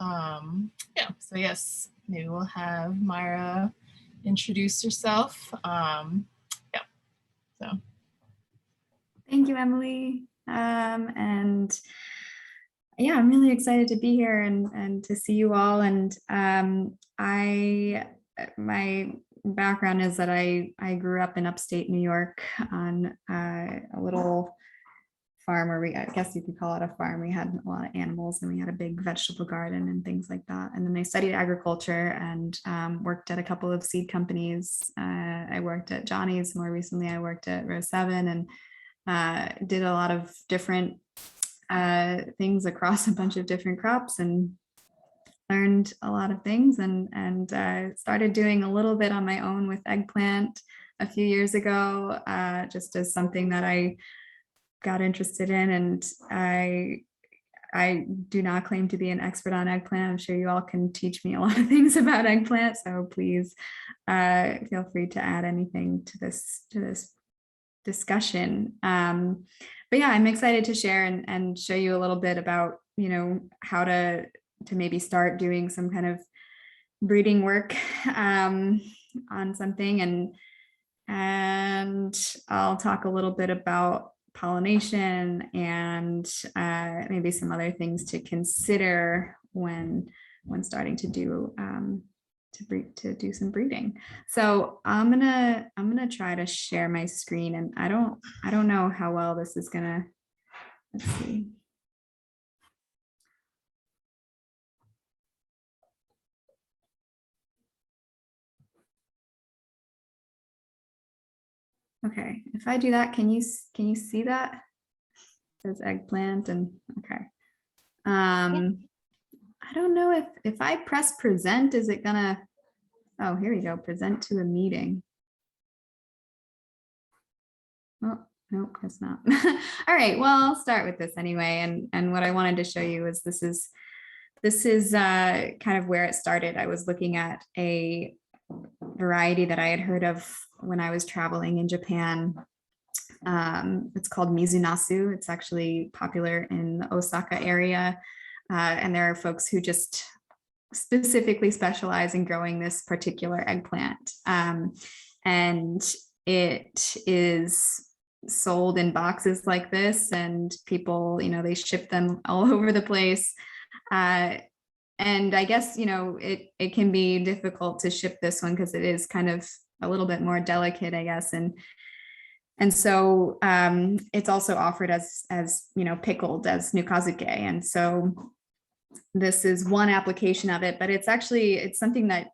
Yeah, so yes, maybe we'll have Myra introduce herself. Yeah, so. Thank you, Emily. And yeah, I'm really excited to be here and to see you all. And my background is that I grew up in upstate New York on a little farm, or I guess you could call it a farm. We had a lot of animals and we had a big vegetable garden and things like that. And then I studied agriculture and worked at a couple of seed companies. I worked at Johnny's. More recently, I worked at Row 7 and did a lot of different things across a bunch of different crops and learned a lot of things and started doing a little bit on my own with eggplant a few years ago, just as something that I got interested in. And I do not claim to be an expert on eggplant. I'm sure you all can teach me a lot of things about eggplant. So please feel free to add anything to this discussion. But yeah, I'm excited to share and show you a little bit about, how to maybe start doing some kind of breeding work on something. And I'll talk a little bit about pollination and maybe some other things to consider when starting to do do some breeding. So I'm gonna try to share my screen, and I don't know how well this is gonna. Let's see. Okay, if I do that, can you see that? It says eggplant and okay. I don't know if I press present, is it gonna, oh, here we go, present to a meeting. Oh, nope, it's not. All right, well, I'll start with this anyway. And what I wanted to show you is this is kind of where it started. I was looking at a variety that I had heard of when I was traveling in Japan. It's called Mizunasu. It's actually popular in the Osaka area. And there are folks who just specifically specialize in growing this particular eggplant. And it is sold in boxes like this, and people, they ship them all over the place. And I guess, it can be difficult to ship this one because it is kind of a little bit more delicate, I guess. And so it's also offered as pickled as nukazuke. And so this is one application of it, but it's something that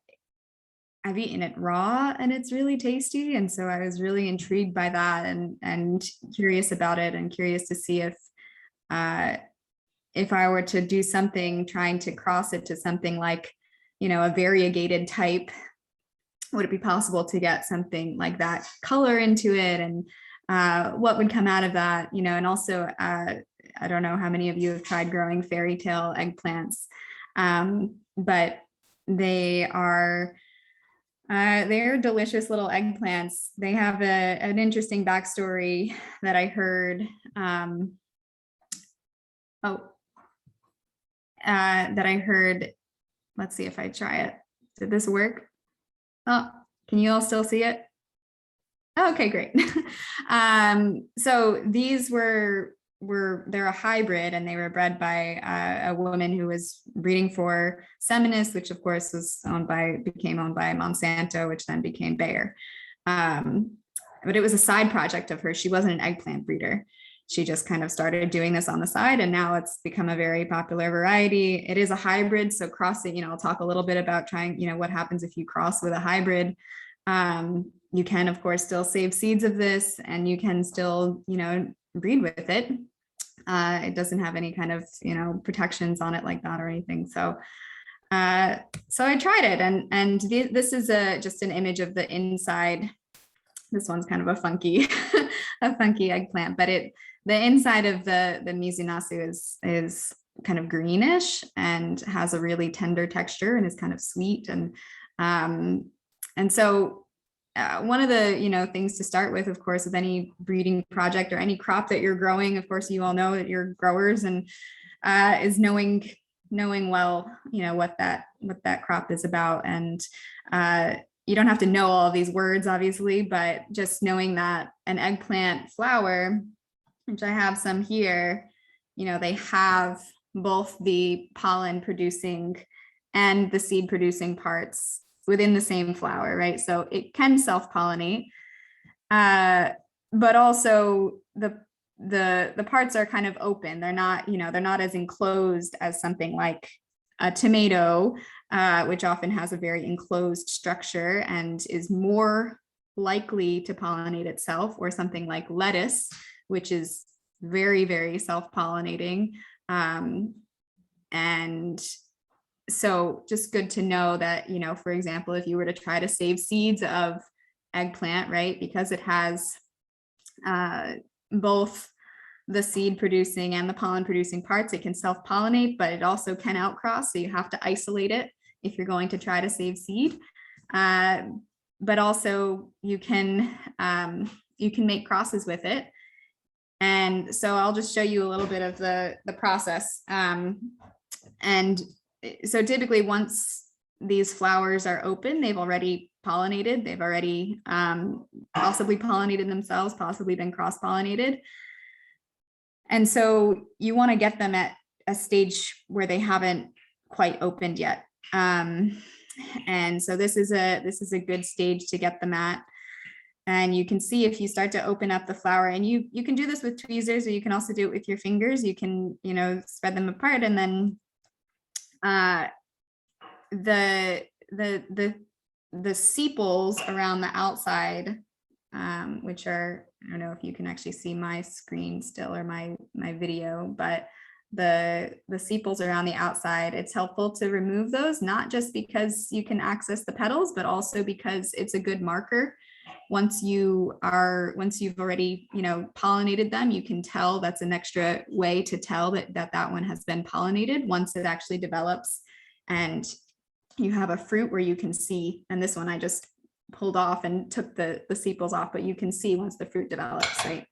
I've eaten it raw and it's really tasty. And so I was really intrigued by that and curious about it, and curious to see if I were to do something trying to cross it to something like, a variegated type, would it be possible to get something like that color into it, and what would come out of that, and also I don't know how many of you have tried growing fairy tale eggplants, but they're delicious little eggplants. They have an interesting backstory that I heard. That I heard. Let's see if I try it. Did this work? Oh, can you all still see it? Oh, okay, great. So these they're a hybrid, and they were bred by a woman who was breeding for Seminis, which of course became owned by Monsanto, which then became Bayer. But it was a side project of hers. She wasn't an eggplant breeder. She just kind of started doing this on the side, and now it's become a very popular variety. It is a hybrid, so crossing, I'll talk a little bit about trying, what happens if you cross with a hybrid. You can, of course, still save seeds of this, and you can still, breed with it. It doesn't have any kind of, protections on it like that or anything. So I tried it, and this is just an image of the inside. This one's kind of a funky, eggplant, but the inside of the Mizunasu is kind of greenish and has a really tender texture and is kind of sweet. And so one of the, things to start with, of course, with any breeding project or any crop that you're growing, of course, you all know that you're growers, and is knowing knowing well, what that crop is about. And you don't have to know all of these words, obviously, but just knowing that an eggplant flower, which I have some here, they have both the pollen producing and the seed producing parts within the same flower, right? So it can self-pollinate, but also the parts are kind of open. They're not, they're not as enclosed as something like a tomato, which often has a very enclosed structure and is more likely to pollinate itself, or something like lettuce, which is very, very self-pollinating. And so just good to know that, for example, if you were to try to save seeds of eggplant, right, because it has both the seed producing and the pollen producing parts, it can self-pollinate, but it also can outcross. So you have to isolate it if you're going to try to save seed. But also you can make crosses with it. And so I'll just show you a little bit of the process. And so typically once these flowers are open, they've already pollinated. They've already possibly pollinated themselves, possibly been cross-pollinated. And so you want to get them at a stage where they haven't quite opened yet. And so this is a good stage to get them at. And you can see if you start to open up the flower, and you can do this with tweezers, or you can also do it with your fingers. You can, spread them apart, and then the sepals around the outside, which are, I don't know if you can actually see my screen still, or my video, but the sepals around the outside, it's helpful to remove those, not just because you can access the petals, but also because it's a good marker. Once you've already, pollinated them, you can tell. That's an extra way to tell that one has been pollinated once it actually develops and you have a fruit where you can see. And this one I just pulled off and took the sepals off, but you can see once the fruit develops, right?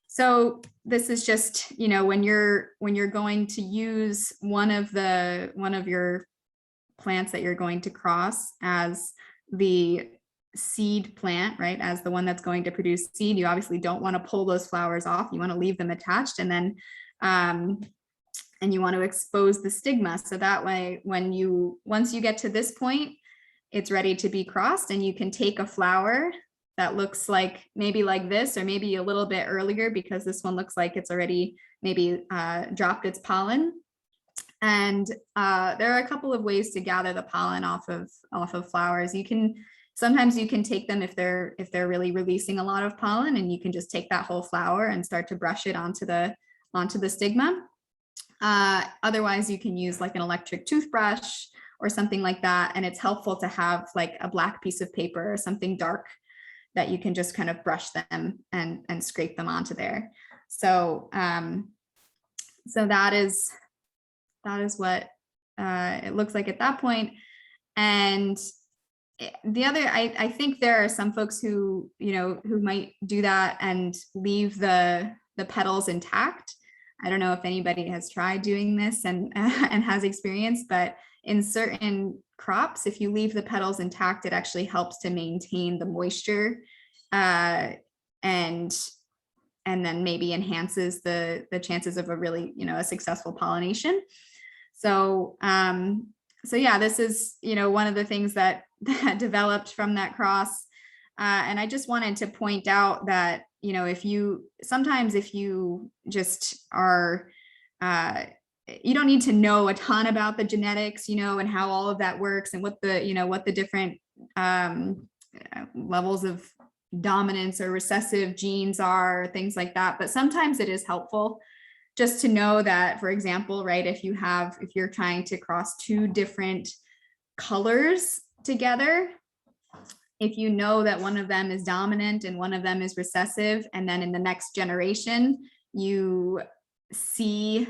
So this is just, when you're going to use one of your plants that you're going to cross as the seed plant, right, as the one that's going to produce seed, you obviously don't want to pull those flowers off. You want to leave them attached, and then and you want to expose the stigma, so that way once you get to this point, it's ready to be crossed, and you can take a flower that looks like maybe like this, or maybe a little bit earlier, because this one looks like it's already maybe dropped its pollen. And there are a couple of ways to gather the pollen off of flowers. Sometimes you can take them if they're really releasing a lot of pollen, and you can just take that whole flower and start to brush it onto the stigma. Otherwise, you can use like an electric toothbrush or something like that. And it's helpful to have like a black piece of paper or something dark that you can just kind of brush them and scrape them onto there. So so that is what it looks like at that point. And the other, I think there are some folks who might do that and leave the petals intact. I don't know if anybody has tried doing this and has experience, but in certain crops, if you leave the petals intact, it actually helps to maintain the moisture, and then maybe enhances the chances of a really, a successful pollination. So yeah, this is, one of the things that developed from that cross. And I just wanted to point out that, if you just are, you don't need to know a ton about the genetics, and how all of that works, and what the different levels of dominance or recessive genes are, things like that. But sometimes it is helpful just to know that, for example, right, if you're trying to cross two different colors together, if you know that one of them is dominant and one of them is recessive, and then in the next generation, you see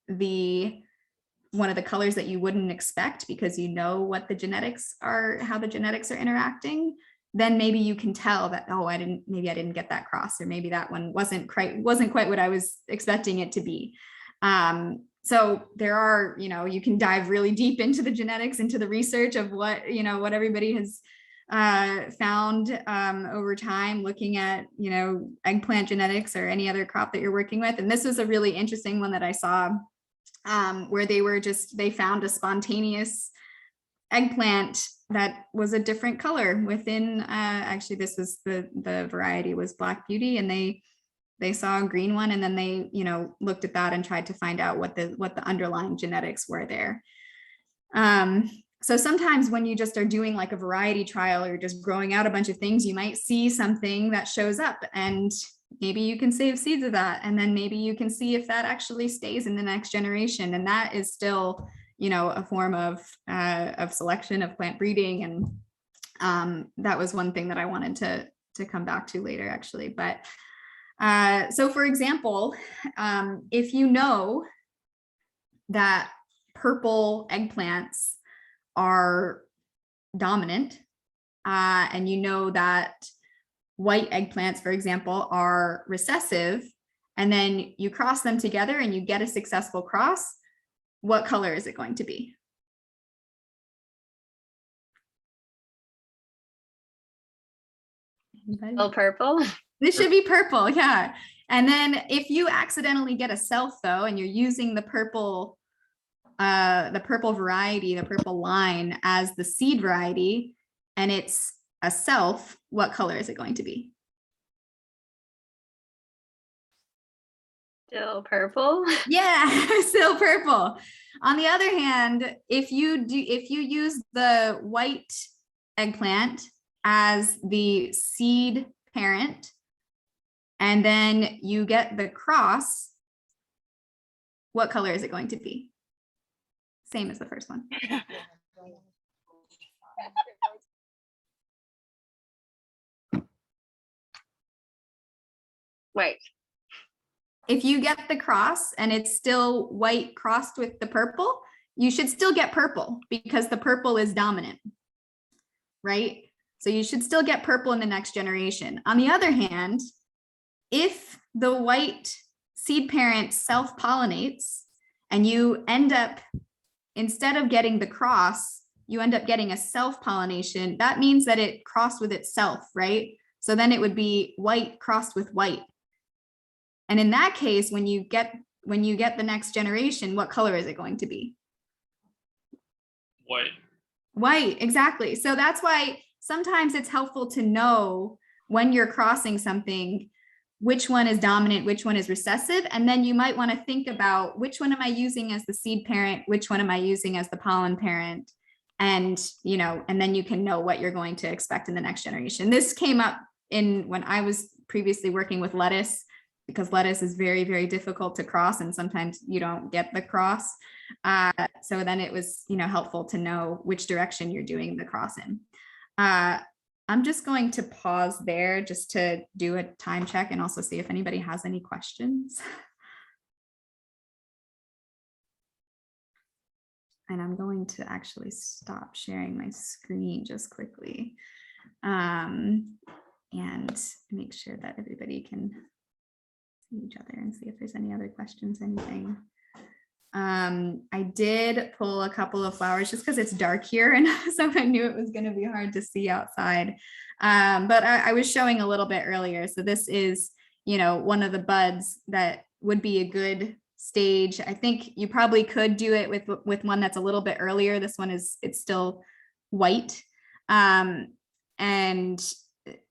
one of the colors that you wouldn't expect because you know what the genetics are, how the genetics are interacting, then maybe you can tell that, oh, I didn't get that cross, or maybe that one wasn't quite what I was expecting it to be. So there are, you can dive really deep into the genetics, into the research of what everybody has found over time, looking at, eggplant genetics or any other crop that you're working with. And this was a really interesting one that I saw, where they found a spontaneous eggplant that was a different color within, actually this was the variety was Black Beauty, and they saw a green one, and then they, looked at that and tried to find out what the underlying genetics were there. So sometimes when you just are doing like a variety trial or just growing out a bunch of things, you might see something that shows up, and maybe you can save seeds of that. And then maybe you can see if that actually stays in the next generation. And that is still, a form of selection, of plant breeding. And that was one thing that I wanted to come back to later, actually. But so for example, if you know that purple eggplants are dominant, and you know that white eggplants, for example, are recessive, and then you cross them together and you get a successful cross, what color is it going to be? Oh, purple. This should be purple, yeah. And then if you accidentally get a self though, and you're using the purple variety, the purple line as the seed variety, and it's a self, what color is it going to be? Still purple. Yeah, still purple. On the other hand, if you use the white eggplant as the seed parent, and then you get the cross, what color is it going to be? Same as the first one. Wait. If you get the cross and it's still white crossed with the purple, you should still get purple because the purple is dominant, right? So you should still get purple in the next generation. On the other hand, if the white seed parent self-pollinates and you end up, instead of getting the cross, you end up getting a self-pollination, that means that it crossed with itself, right? So then it would be white crossed with white. And in that case, when you get the next generation, what color is it going to be? White. White, exactly. So that's why sometimes it's helpful to know when you're crossing something, which one is dominant, which one is recessive. And then you might want to think about which one am I using as the seed parent, which one am I using as the pollen parent? And, and then you can know what you're going to expect in the next generation. This came up when I was previously working with lettuce, because lettuce is very, very difficult to cross, and sometimes you don't get the cross. So then it was, helpful to know which direction you're doing the cross in. I'm just going to pause there just to do a time check and also see if anybody has any questions. And I'm going to actually stop sharing my screen just quickly, and make sure that everybody can see each other and see if there's any other questions, anything. I did pull a couple of flowers just because it's dark here, and so I knew it was going to be hard to see outside. But I was showing a little bit earlier. So this is, one of the buds that would be a good stage. I think you probably could do it with one that's a little bit earlier. This one it's still white. And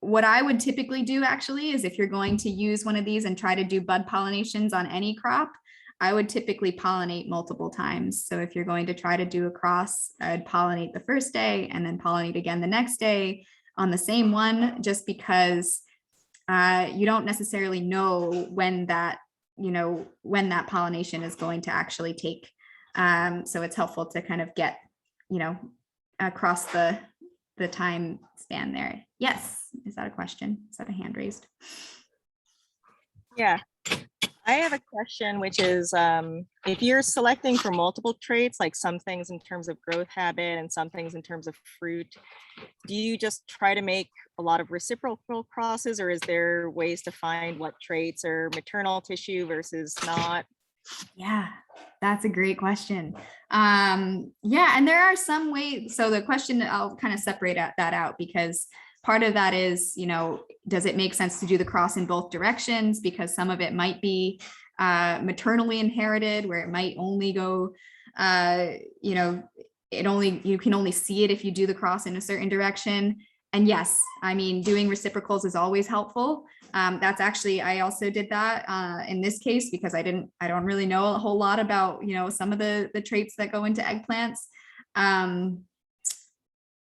what I would typically do actually is, if you're going to use one of these and try to do bud pollinations on any crop, I would typically pollinate multiple times. So if you're going to try to do a cross, I'd pollinate the first day and then pollinate again the next day on the same one, just because you don't necessarily know when that pollination is going to actually take. So it's helpful to kind of get, across the time span there. Yes. Is that a question? Is that a hand raised? Yeah, I have a question, which is if you're selecting for multiple traits, like some things in terms of growth habit and some things in terms of fruit, do you just try to make a lot of reciprocal crosses, or is there ways to find what traits are maternal tissue versus not? Yeah, that's a great question. Yeah, and there are some ways. So the question, I'll kind of separate that out, because part of that is, does it make sense to do the cross in both directions? Because some of it might be maternally inherited, where it might only go, you can only see it if you do the cross in a certain direction. And yes, I mean, doing reciprocals is always helpful. That's actually, I also did that in this case, because I don't really know a whole lot about, some of the traits that go into eggplants. And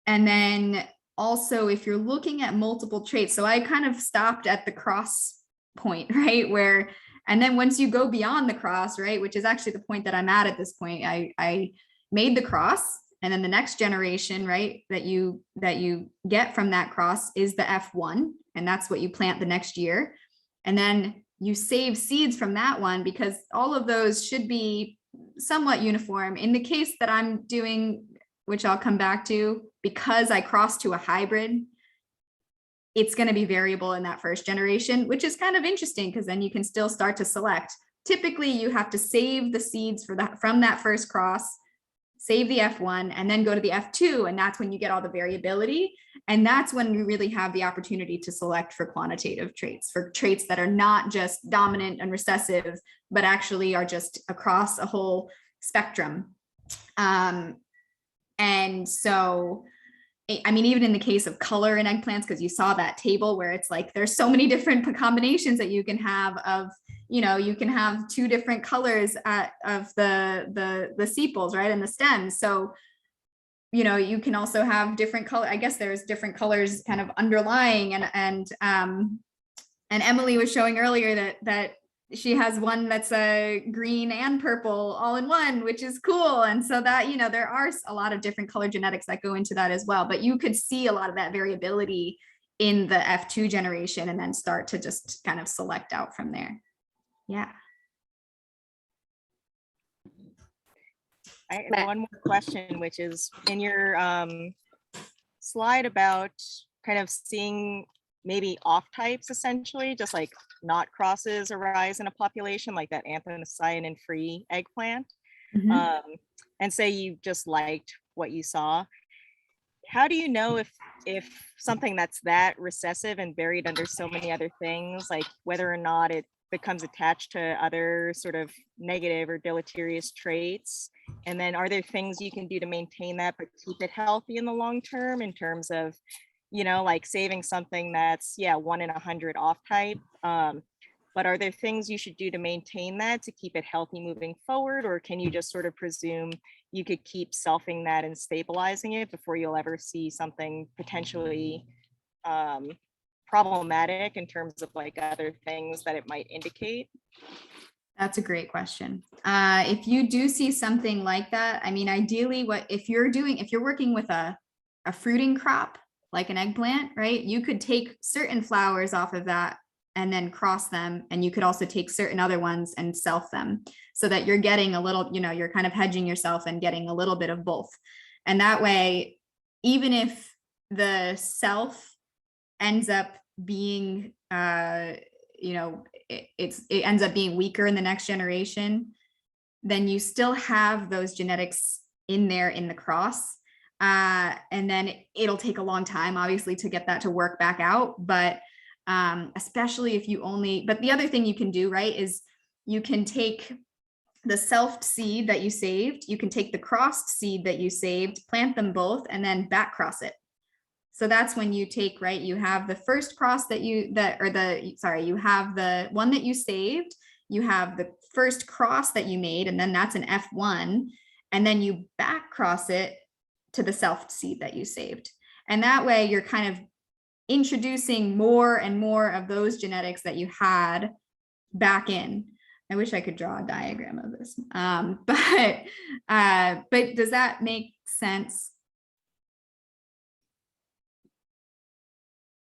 then also, if you're looking at multiple traits, so I kind of stopped at the cross point, right? And then once you go beyond the cross, right, which is actually the point that I'm at this point, I made the cross. And then the next generation, right, that you get from that cross is the F1, and that's what you plant the next year. And then you save seeds from that one, because all of those should be somewhat uniform. In the case that I'm doing, which I'll come back to, because I crossed to a hybrid, it's going to be variable in that first generation, which is kind of interesting, because then you can still start to select. Typically, you have to save the seeds from that first cross, save the F1, and then go to the F2. And that's when you get all the variability. And that's when you really have the opportunity to select for quantitative traits, for traits that are not just dominant and recessive, but actually are just across a whole spectrum. And so, I mean, even in the case of color in eggplants, because you saw that table where it's like, there's so many different combinations that you can have of, you can have 2 different colors of the sepals, right, and the stems. So, you can also have different color. I guess there's different colors kind of underlying, and Emily was showing earlier that she has one that's a green and purple all in one, which is cool. And so that, there are a lot of different color genetics that go into that as well, but you could see a lot of that variability in the F2 generation, and then start to just kind of select out from there. Yeah. I have one more question, which is in your slide about kind of seeing maybe off types, essentially, just like not crosses arise in a population, like that anthocyanin-free eggplant. Mm-hmm. And say you just liked what you saw. How do you know if something that's that recessive and buried under so many other things, like whether or not it becomes attached to other sort of negative or deleterious traits? And then are there things you can do to maintain that but keep it healthy in the long term, in terms of, like saving something that's 1 in 100 off type, but are there things you should do to maintain that, to keep it healthy moving forward? Or can you just sort of presume you could keep selfing that and stabilizing it before you'll ever see something potentially problematic in terms of like other things that it might indicate? That's a great question. If you do see something like that, I mean, ideally, if you're working with a fruiting crop, like an eggplant, right? You could take certain flowers off of that and then cross them. And you could also take certain other ones and self them, so that you're getting a little, you're kind of hedging yourself and getting a little bit of both. And that way, even if the self ends up being, it ends up being weaker in the next generation, then you still have those genetics in there in the cross. And then it'll take a long time, obviously, to get that to work back out. But especially if but the other thing you can do, right, is you can take the self seed that you saved, you can take the crossed seed that you saved, plant them both, and then back cross it. So that's when you take, right, you have the first cross you have the one that you saved, you have the first cross that you made, and then that's an F1, and then you back cross it to the self seed that you saved. And that way you're kind of introducing more and more of those genetics that you had back in. I wish I could draw a diagram of this. But does that make sense?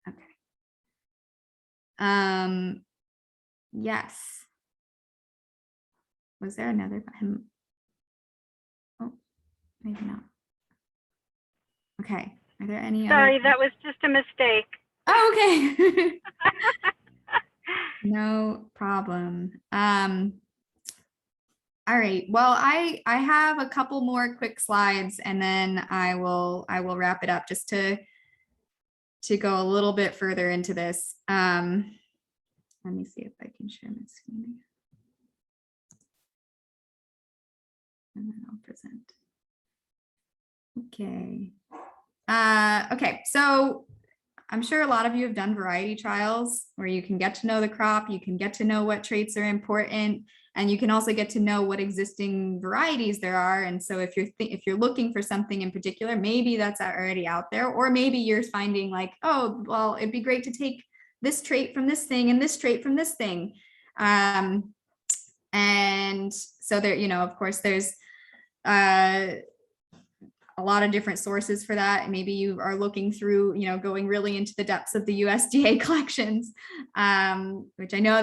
Okay. Yes. Was there another? Oh, maybe not. Okay. Are there any Sorry, other? that was just a mistake. Oh, okay. No problem. All right. Well, I have a couple more quick slides, and then I will wrap it up just to go a little bit further into this. Let me see if I can share my screen. And then I'll present. Okay. Okay. So I'm sure a lot of you have done variety trials where you can get to know the crop, you can get to know what traits are important, and you can also get to know what existing varieties there are. And so if you're looking for something in particular, maybe that's already out there, or maybe you're finding like, oh, well, it'd be great to take this trait from this thing and this trait from this thing. And so there, of course, there's a lot of different sources for that. Maybe you are looking through, going really into the depths of the USDA collections, which I know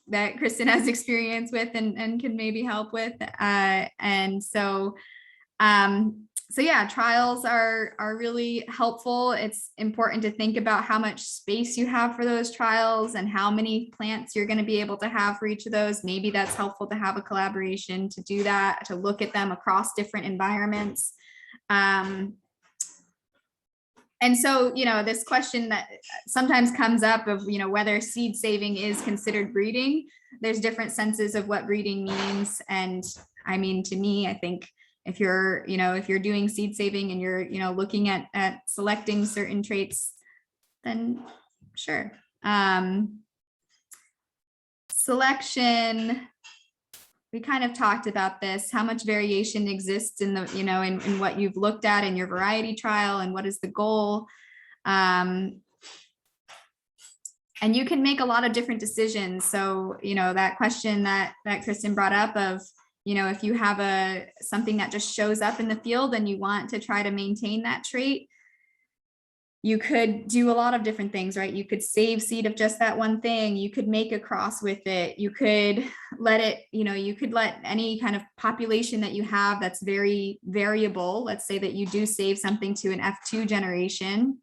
that Kristen has experience with and can maybe help with. And so yeah, trials are really helpful. It's important to think about how much space you have for those trials and how many plants you're going to be able to have for each of those. Maybe that's helpful to have a collaboration to do that, to look at them across different environments. And so, this question that sometimes comes up of, whether seed saving is considered breeding. There's different senses of what breeding means. And I mean, to me, I think if you're doing seed saving and you're, looking at selecting certain traits, then sure. Selection, we kind of talked about this, how much variation exists in the, in what you've looked at in your variety trial and what is the goal. And you can make a lot of different decisions. So, that question that Kristen brought up of, if you have something that just shows up in the field and you want to try to maintain that trait, you could do a lot of different things, right? You could save seed of just that one thing. You could make a cross with it. You could let it, you could let any kind of population that you have that's very variable. Let's say that you do save something to an F2 generation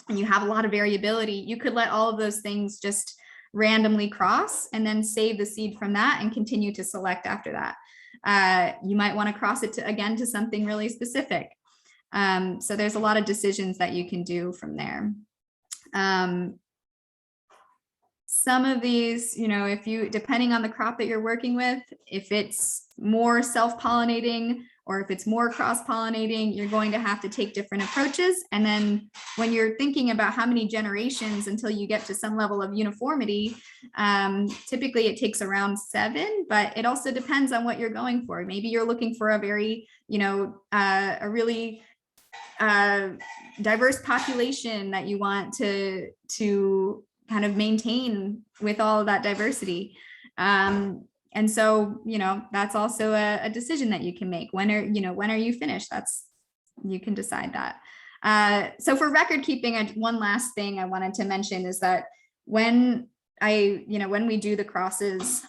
and you have a lot of variability. You could let all of those things just randomly cross and then save the seed from that and continue to select after that. You might want to cross it to something really specific. So there's a lot of decisions that you can do from there. Some of these, depending on the crop that you're working with, if it's more self-pollinating or if it's more cross-pollinating, you're going to have to take different approaches. And then when you're thinking about how many generations until you get to some level of uniformity, typically it takes around 7, but it also depends on what you're going for. Maybe you're looking for a very, a really diverse population that you want to kind of maintain with all of that diversity. And so, that's also a decision that you can make. When are you finished? You can decide that. So for record keeping, one last thing I wanted to mention is that when we do the crosses,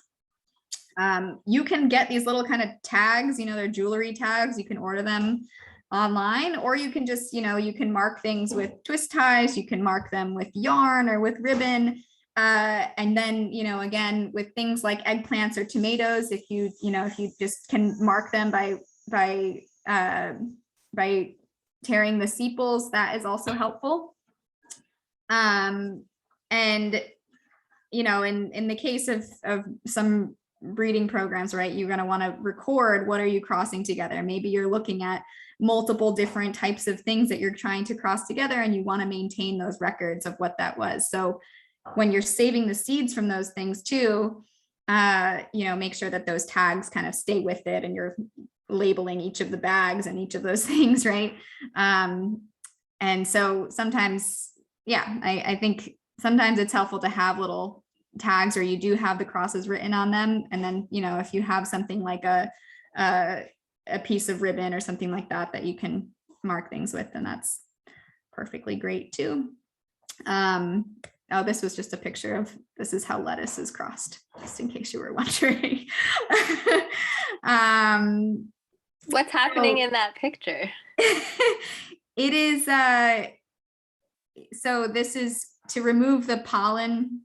you can get these little kind of tags, they're jewelry tags. You can order them online, or you can just, you can mark things with twist ties. You can mark them with yarn or with ribbon. And then, again, with things like eggplants or tomatoes, if you just can mark them by tearing the sepals, that is also helpful. And, in the case of some breeding programs, right, you're going to want to record what are you crossing together. Maybe you're looking at multiple different types of things that you're trying to cross together, and you want to maintain those records of what that was. So when you're saving the seeds from those things too, make sure that those tags kind of stay with it, and you're labeling each of the bags and each of those things, right? And so sometimes, I think sometimes it's helpful to have little tags, or you do have the crosses written on them. And then, if you have something like a piece of ribbon or something like that you can mark things with, then that's perfectly great too. Oh, this was just a picture of, this is how lettuce is crossed, just in case you were wondering. What's happening in that picture? It is, so this is to remove the pollen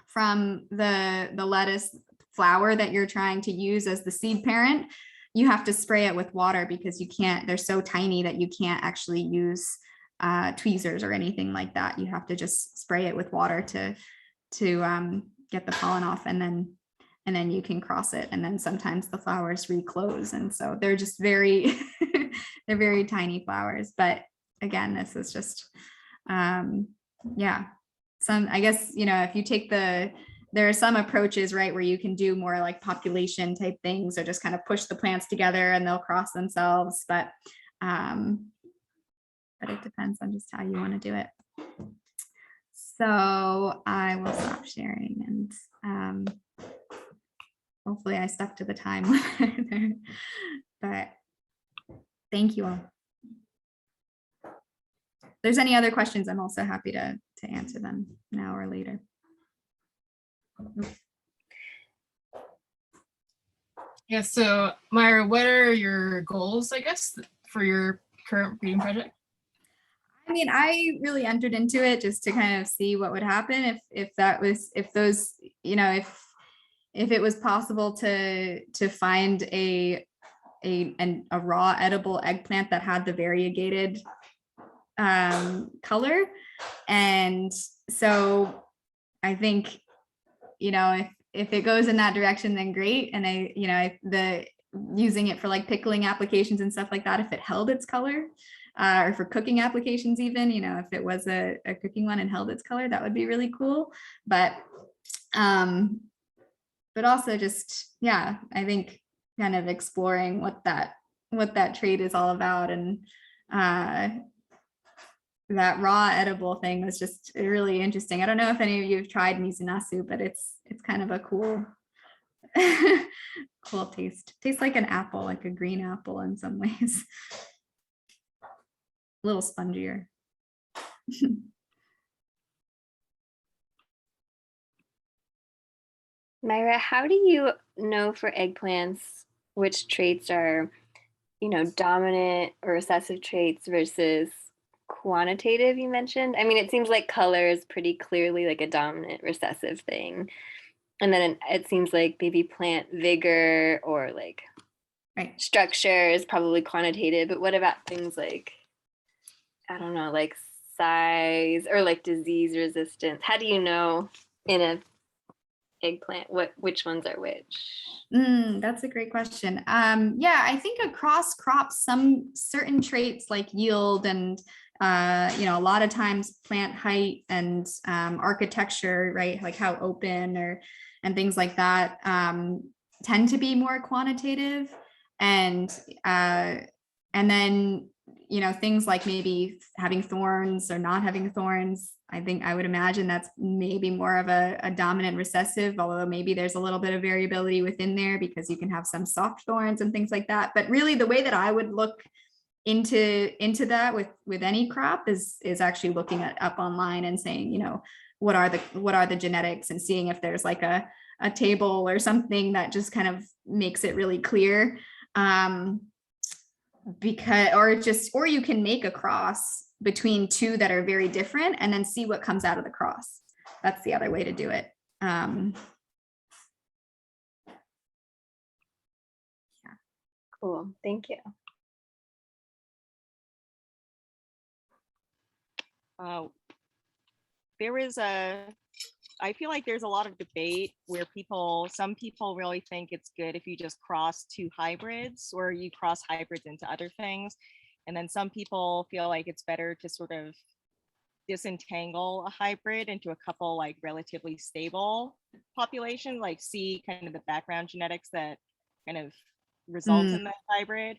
from the lettuce flower that you're trying to use as the seed parent, you have to spray it with water because you can't, they're so tiny that you can't actually use tweezers or anything like that. You have to just spray it with water to get the pollen off, and then you can cross it. And then sometimes the flowers reclose. And so they're just very, they're very tiny flowers. But again, this is just, yeah, some, I guess, you know, if you take there are some approaches, right, where you can do more like population type things, or just kind of push the plants together and they'll cross themselves. But it depends on just how you want to do it. So I will stop sharing, and hopefully I stuck to the time there. But thank you all. If there's any other questions, I'm also happy to answer them now or later. Yeah, so Myra, what are your goals, I guess, for your current breeding project? I mean, I really entered into it just to kind of see what would happen if those, you know, if it was possible to find a raw edible eggplant that had the variegated color. And so I think, you know, if it goes in that direction, then great. And using it for like pickling applications and stuff like that, if it held its color, or for cooking applications, even, you know, if it was a cooking one and held its color, that would be really cool. But also just, yeah, I think kind of exploring what that trait is all about. And that raw edible thing was just really interesting. I don't know if any of you have tried mizunasu, but it's kind of a cool cool taste. Tastes like an apple, like a green apple in some ways. A little spongier. Myra, how do you know for eggplants which traits are, you know, dominant or recessive traits versus quantitative, you mentioned? I mean, it seems like color is pretty clearly like a dominant recessive thing. And then it seems like maybe plant vigor or like right. structure is probably quantitative. But what about things like, I don't know, like size or like disease resistance? How do you know in a eggplant which ones are which? That's a great question. Yeah, I think across crops, some certain traits like yield and you know, a lot of times plant height and architecture, right, like how open and things like that tend to be more quantitative. And then, you know, things like maybe having thorns or not having thorns, I would imagine that's maybe more of a dominant recessive, although maybe there's a little bit of variability within there because you can have some soft thorns and things like that. But really the way that I would look into that with any crop is actually looking up online and saying, you know, what are the genetics, and seeing if there's like a table or something that just kind of makes it really clear. Or you can make a cross between two that are very different and then see what comes out of the cross. That's the other way to do it. Yeah. Cool, thank you. I feel like there's a lot of debate where some people really think it's good if you just cross two hybrids or you cross hybrids into other things. And then some people feel like it's better to sort of disentangle a hybrid into a couple like relatively stable populations, like see kind of the background genetics that kind of results in that hybrid.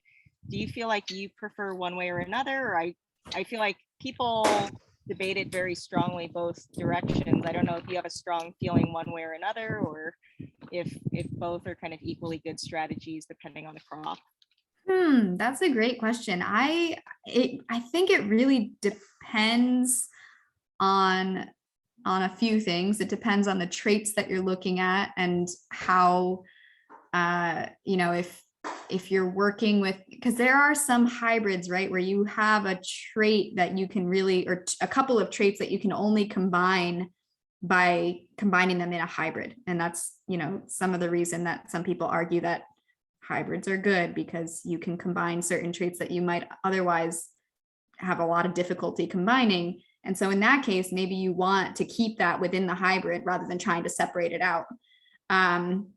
Do you feel like you prefer one way or another? Or I feel like people debate it very strongly both directions. I don't know if you have a strong feeling one way or another, or if both are kind of equally good strategies depending on the crop. That's a great question. I think it really depends on a few things. It depends on the traits that you're looking at and how, you know, if you're working with, because there are some hybrids, right, where you have a trait that you can really, or a couple of traits that you can only combine by combining them in a hybrid. And that's, you know, some of the reason that some people argue that hybrids are good, because you can combine certain traits that you might otherwise have a lot of difficulty combining. And so in that case, maybe you want to keep that within the hybrid rather than trying to separate it out. And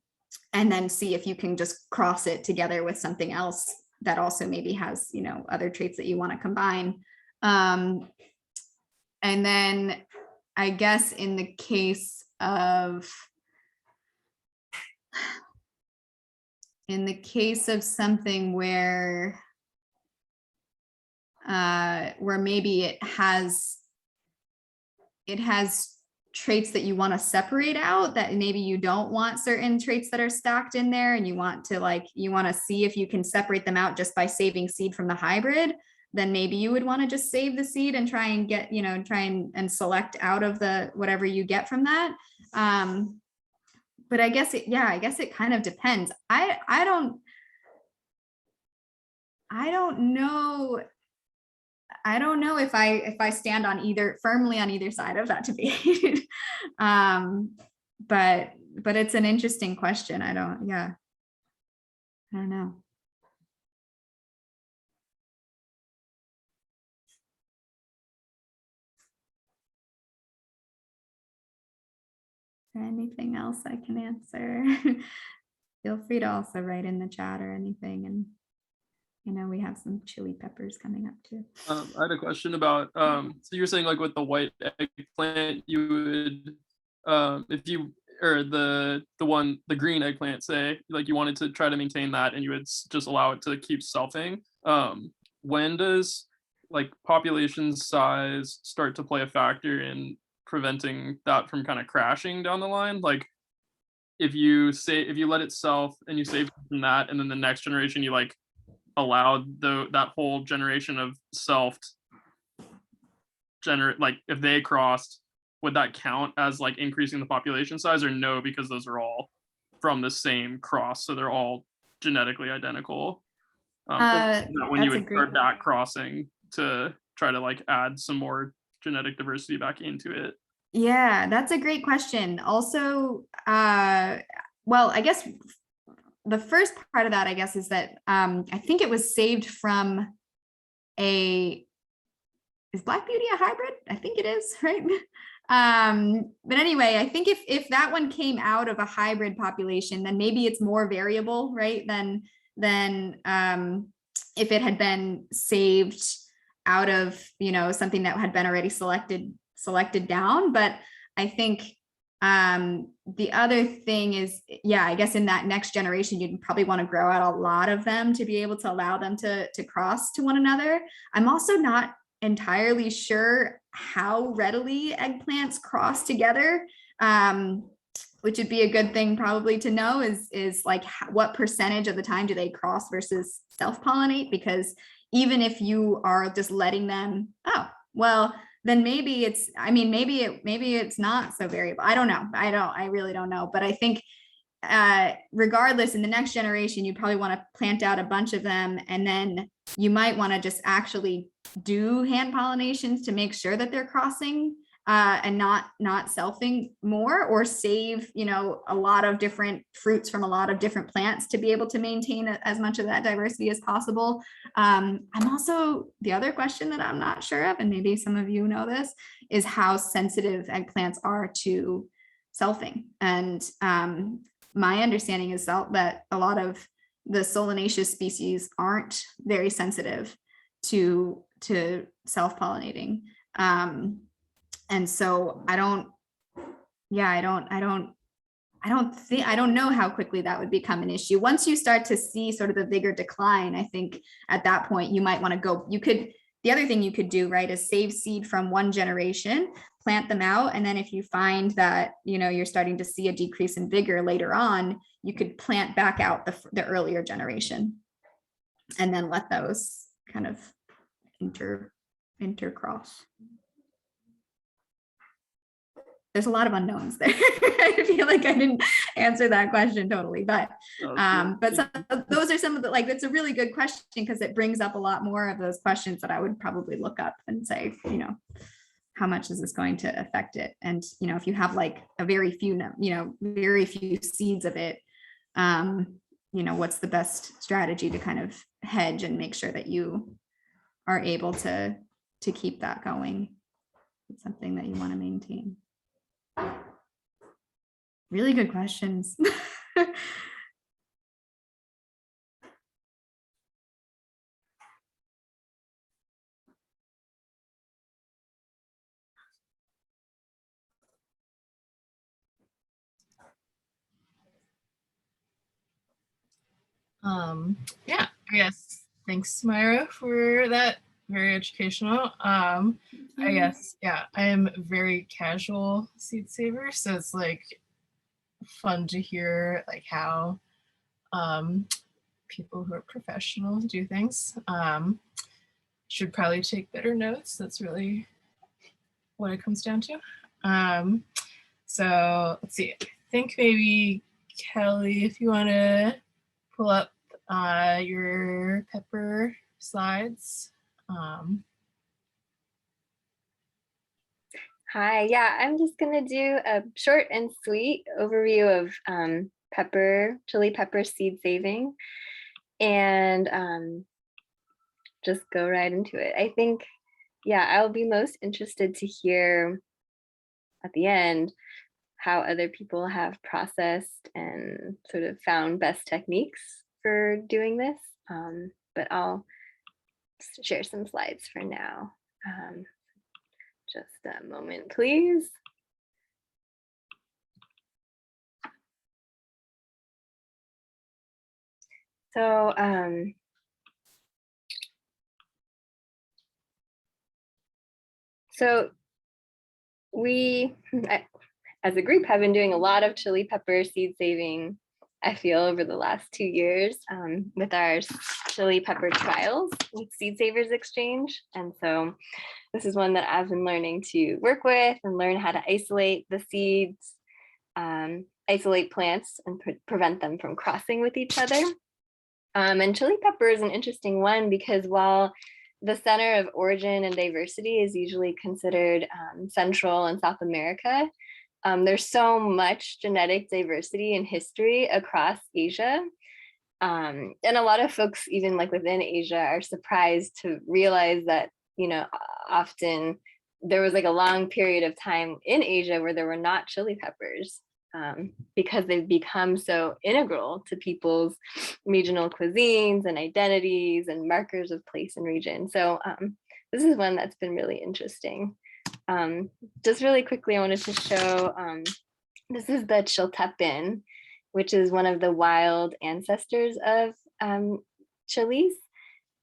then see if you can just cross it together with something else that also maybe has, you know, other traits that you want to combine. And then I guess in the case of something where maybe it has traits that you want to separate out, that maybe you don't want certain traits that are stacked in there, and you want to see if you can separate them out just by saving seed from the hybrid, then maybe you would want to just save the seed and try and get, you know, and select out of the whatever you get from that. But I guess it kind of depends. I don't know. I don't know if I stand firmly on either side of that debate. But it's an interesting question. I don't know. Is there anything else I can answer? Feel free to also write in the chat or anything. And you know, we have some chili peppers coming up too. I had a question about, so you're saying like with the white eggplant, you would, if you, or the green eggplant, say, like you wanted to try to maintain that and you would just allow it to keep selfing. When does like population size start to play a factor in preventing that from kind of crashing down the line? Like if you let it self and you save from that, and then the next generation you like allowed that whole generation of selfed like if they crossed, would that count as like increasing the population size, or no, because those are all from the same cross, so they're all genetically identical? When you would start back crossing to try to like add some more genetic diversity back into it? Yeah, that's a great question. Also, well, I guess the first part of that, I guess, is that I think it was saved from is Black Beauty a hybrid? I think it is, right? But anyway, I think if that one came out of a hybrid population, then maybe it's more variable, right? Than if it had been saved out of, you know, something that had been already selected down. But I think the other thing is, yeah, I guess in that next generation, you'd probably want to grow out a lot of them to be able to allow them to cross to one another. I'm also not entirely sure how readily eggplants cross together, which would be a good thing probably to know is like what percentage of the time do they cross versus self-pollinate? Because even if you are just letting them, then maybe it's, maybe it's not so variable. I don't know. I really don't know. But I think regardless, in the next generation, you probably want to plant out a bunch of them, and then you might want to just actually do hand pollinations to make sure that they're crossing and not selfing more, or save, you know, a lot of different fruits from a lot of different plants to be able to maintain as much of that diversity as possible. I'm also, the other question that I'm not sure of, and maybe some of you know this, is how sensitive eggplants are to selfing. And my understanding is that a lot of the solanaceous species aren't very sensitive to self-pollinating. And so I don't know how quickly that would become an issue. Once you start to see sort of the vigor decline, I think at that point you might want to go, the other thing you could do, right, is save seed from one generation, plant them out. And then if you find that, you know, you're starting to see a decrease in vigor later on, you could plant back out the earlier generation and then let those kind of intercross. There's a lot of unknowns there. I feel like I didn't answer that question totally, but those are some of the, like, it's a really good question because it brings up a lot more of those questions that I would probably look up and say, you know, how much is this going to affect it? And, if you have like a very few, very few seeds of it, what's the best strategy to kind of hedge and make sure that you are able to keep that going? It's something that you want to maintain. Really good questions. Yeah, I guess thanks, Myra, for that. Very educational. I guess, yeah, I am a very casual seed saver, so it's like fun to hear like how people who are professional do things. Should probably take better notes. That's really what it comes down to. So let's see. I think maybe Kelly, if you want to pull up your pepper slides. Hi, yeah, I'm just gonna do a short and sweet overview of chili pepper seed saving, and just go right into it. I think, yeah, I'll be most interested to hear at the end how other people have processed and sort of found best techniques for doing this. But I'll share some slides for now. Just a moment, please. So, we, as a group, have been doing a lot of chili pepper seed saving, I feel, over the last 2 years with our chili pepper trials with Seed Savers Exchange. And so this is one that I've been learning to work with and learn how to isolate the seeds, isolate plants and prevent them from crossing with each other. And chili pepper is an interesting one because while the center of origin and diversity is usually considered Central and South America, there's so much genetic diversity and history across Asia. And a lot of folks, even like within Asia, are surprised to realize that, often there was like a long period of time in Asia where there were not chili peppers because they've become so integral to people's regional cuisines and identities and markers of place and region. So this is one that's been really interesting. Just really quickly, I wanted to show, this is the chiltepin, which is one of the wild ancestors of chilies.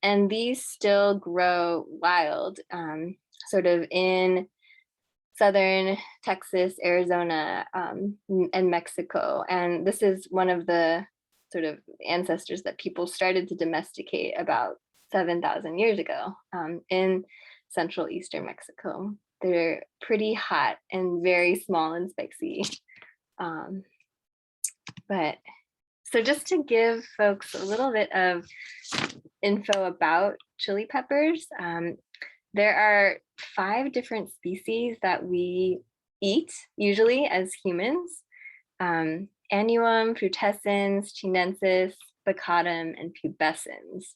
And these still grow wild, sort of in southern Texas, Arizona, and Mexico. And this is one of the sort of ancestors that people started to domesticate about 7,000 years ago in Central Eastern Mexico. They're pretty hot and very small and spicy. But so just to give folks a little bit of info about chili peppers, there are 5 different species that we eat usually as humans: annuum, frutescens, chinensis, bacatum, and pubescens.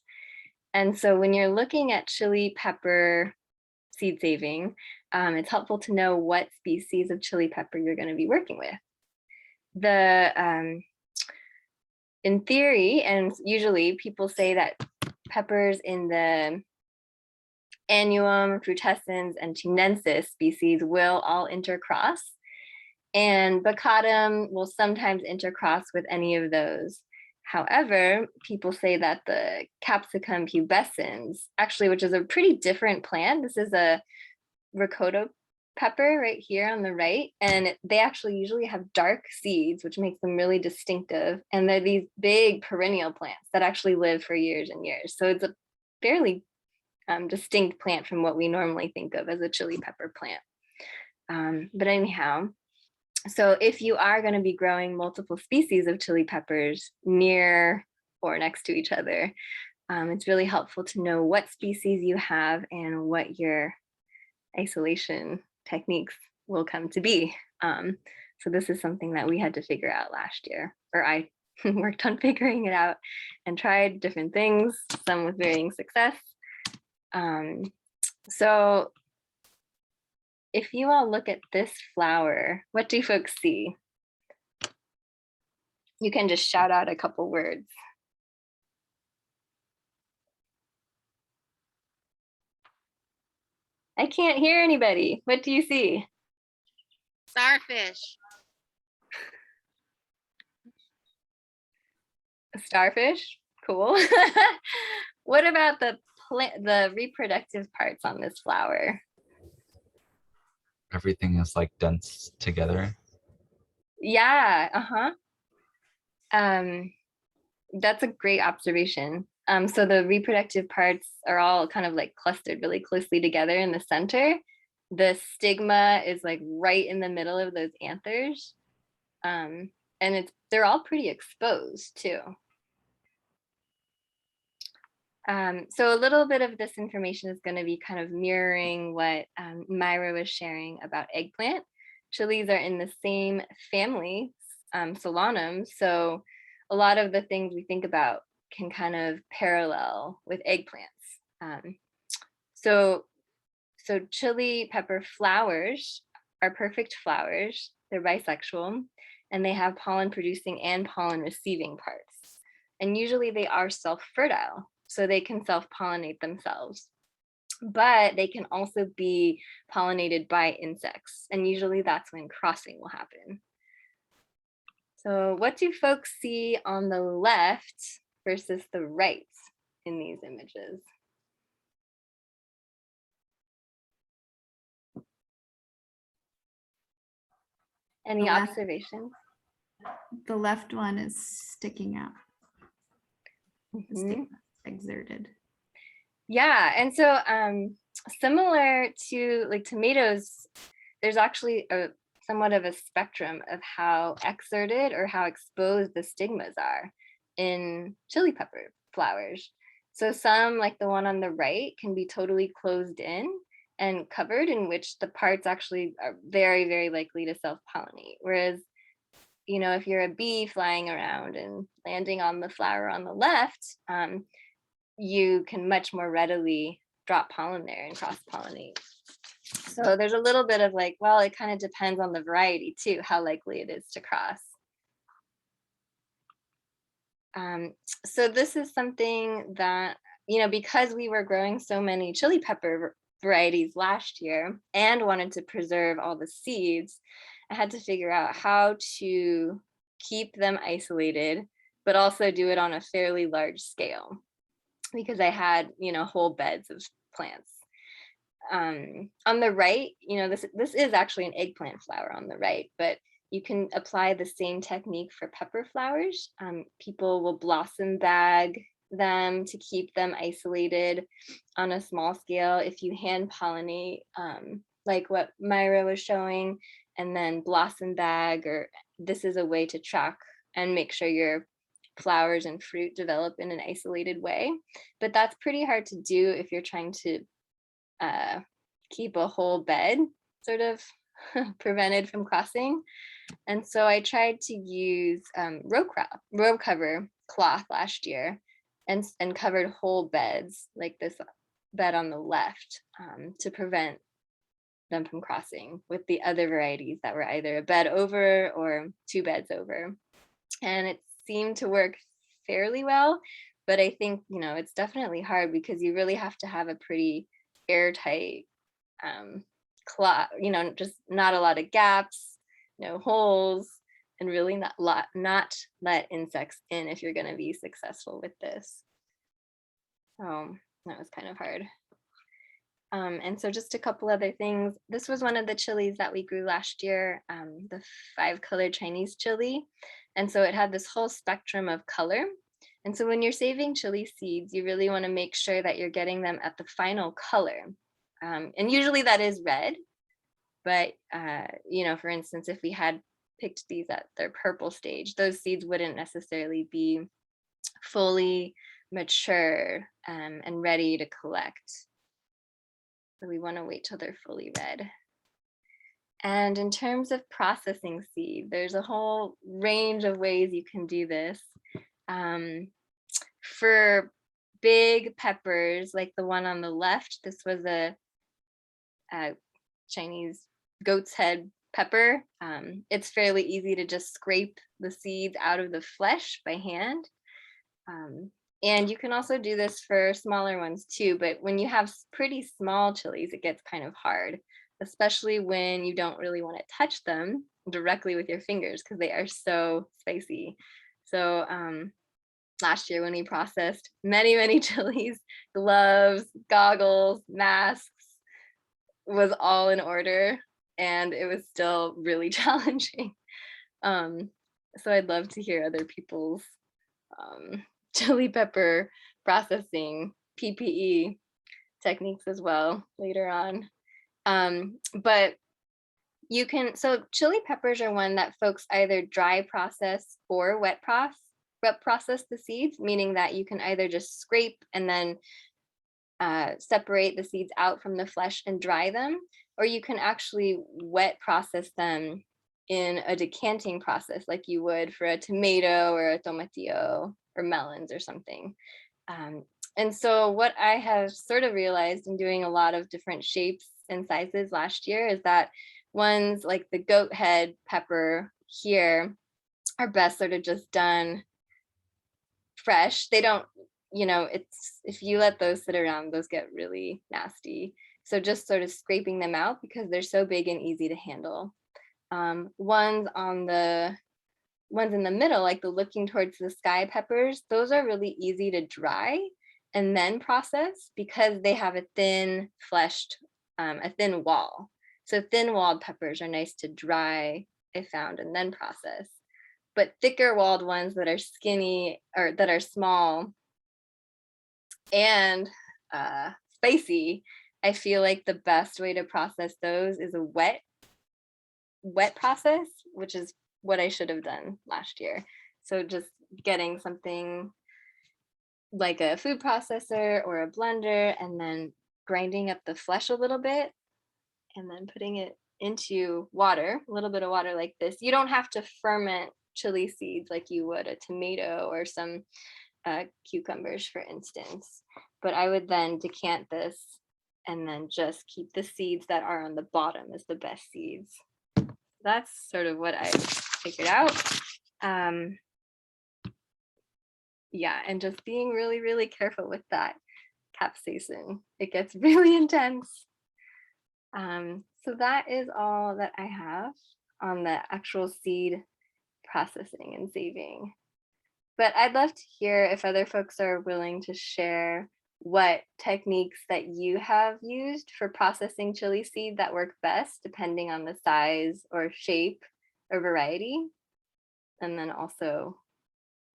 And so when you're looking at chili pepper seed saving, it's helpful to know what species of chili pepper you're going to be working with. In theory, and usually people say that peppers in the annuum, frutescens, and chinensis species will all intercross, and bacatum will sometimes intercross with any of those. However, people say that the capsicum pubescens, actually, which is a pretty different plant, this is a ricotta pepper right here on the right, and they actually usually have dark seeds, which makes them really distinctive. And they're these big perennial plants that actually live for years and years. So it's a fairly distinct plant from what we normally think of as a chili pepper plant. But anyhow, so if you are going to be growing multiple species of chili peppers near or next to each other, it's really helpful to know what species you have and what your isolation techniques will come to be. So this is something that we had to figure out last year, or I worked on figuring it out and tried different things, some with varying success. So if you all look at this flower, what do folks see? You can just shout out a couple words. I can't hear anybody. What do you see? Starfish. A starfish? Cool. What about the reproductive parts on this flower? Everything is like dense together. Yeah, that's a great observation. So the reproductive parts are all kind of like clustered really closely together in the center. The stigma is like right in the middle of those anthers. And they're all pretty exposed too. So a little bit of this information is going to be kind of mirroring what Myra was sharing about eggplant. Chilies are in the same family, Solanum. So a lot of the things we think about can kind of parallel with eggplants. So chili pepper flowers are perfect flowers. They're bisexual, and they have pollen producing and pollen receiving parts. And usually they are self-fertile, so they can self-pollinate themselves. But they can also be pollinated by insects, and usually that's when crossing will happen. So what do folks see on the left versus the right in these images? Any The left- observations? The left one is sticking out. The Mhm. stigma is exerted. Yeah, and so similar to like tomatoes, there's actually somewhat of a spectrum of how exerted or how exposed the stigmas are in chili pepper flowers. So some, like the one on the right, can be totally closed in and covered, in which the parts actually are very, very likely to self-pollinate. Whereas, you know, if you're a bee flying around and landing on the flower on the left, you can much more readily drop pollen there and cross-pollinate. So there's a little bit of like, well, it kind of depends on the variety too, how likely it is to cross. So this is something that, you know, because we were growing so many chili pepper varieties last year and wanted to preserve all the seeds, I had to figure out how to keep them isolated, but also do it on a fairly large scale, because I had, you know, whole beds of plants. On the right, you know, this is actually an eggplant flower on the right, but you can apply the same technique for pepper flowers. People will blossom bag them to keep them isolated on a small scale. If you hand pollinate, like what Myra was showing, and then blossom bag, or this is a way to track and make sure your flowers and fruit develop in an isolated way. But that's pretty hard to do if you're trying to keep a whole bed sort of prevented from crossing. And so I tried to use row cover cloth last year and covered whole beds like this bed on the left to prevent them from crossing with the other varieties that were either a bed over or two beds over. And it seemed to work fairly well, but I think, you know, it's definitely hard because you really have to have a pretty airtight cloth, you know, just not a lot of gaps, no holes, and really not let insects in if you're going to be successful with this. So that was kind of hard. And so just a couple other things. This was one of the chilies that we grew last year, the 5-color Chinese chili. And so it had this whole spectrum of color. And so when you're saving chili seeds, you really want to make sure that you're getting them at the final color. And usually that is red. But, you know, for instance, if we had picked these at their purple stage, those seeds wouldn't necessarily be fully mature and ready to collect. So we want to wait till they're fully red. And in terms of processing seed, there's a whole range of ways you can do this. For big peppers, like the one on the left, this was a Chinese goat's head pepper. It's fairly easy to just scrape the seeds out of the flesh by hand. And you can also do this for smaller ones too, but when you have pretty small chilies, it gets kind of hard, especially when you don't really want to touch them directly with your fingers because they are so spicy. So last year when we processed many chilies, gloves, goggles, masks was all in order, and it was still really challenging. So I'd love to hear other people's chili pepper processing PPE techniques as well later on. But you can, so chili peppers are one that folks either dry process or wet process the seeds, meaning that you can either just scrape and then separate the seeds out from the flesh and dry them, or you can actually wet process them in a decanting process like you would for a tomato or a tomatillo or melons or something. And so what I have sort of realized in doing a lot of different shapes and sizes last year is that ones like the goat head pepper here are best sort of just done fresh. They don't, it's, if you let those sit around, those get really nasty. So just sort of scraping them out because they're so big and easy to handle. Ones in the middle, like the looking towards the sky peppers, those are really easy to dry and then process because they have a thin fleshed, a thin wall. So thin walled peppers are nice to dry, I found, and then process. But thicker walled ones that are skinny or that are small and spicy, I feel like the best way to process those is a wet process, which is what I should have done last year. So just getting something like a food processor or a blender and then grinding up the flesh a little bit and then putting it into water, a little bit of water like this. You don't have to ferment chili seeds like you would a tomato or some cucumbers, for instance. But I would then decant this and then just keep the seeds that are on the bottom as the best seeds. That's sort of what I figured out. Yeah, and just being really careful with that capsaicin. It gets really intense. So that is all that I have on the actual seed processing and saving. But I'd love to hear if other folks are willing to share what techniques that you have used for processing chili seed that work best depending on the size or shape or variety. And then also,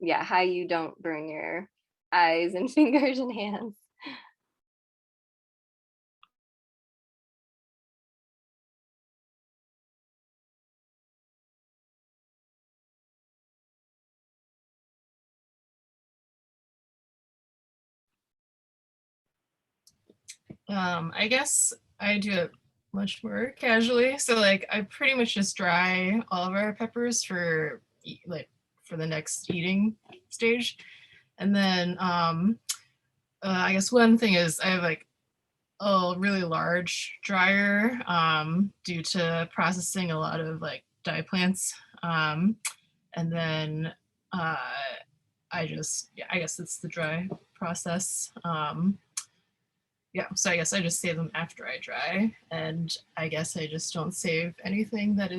yeah, how you don't burn your eyes and fingers and hands. I guess I do it much more casually. So like I pretty much just dry all of our peppers for the next eating stage. And then I guess one thing is I have like a really large dryer due to processing a lot of like dye plants. And then I guess it's the dry process. Yeah, so I guess I just save them after I dry, and I guess I just don't save anything that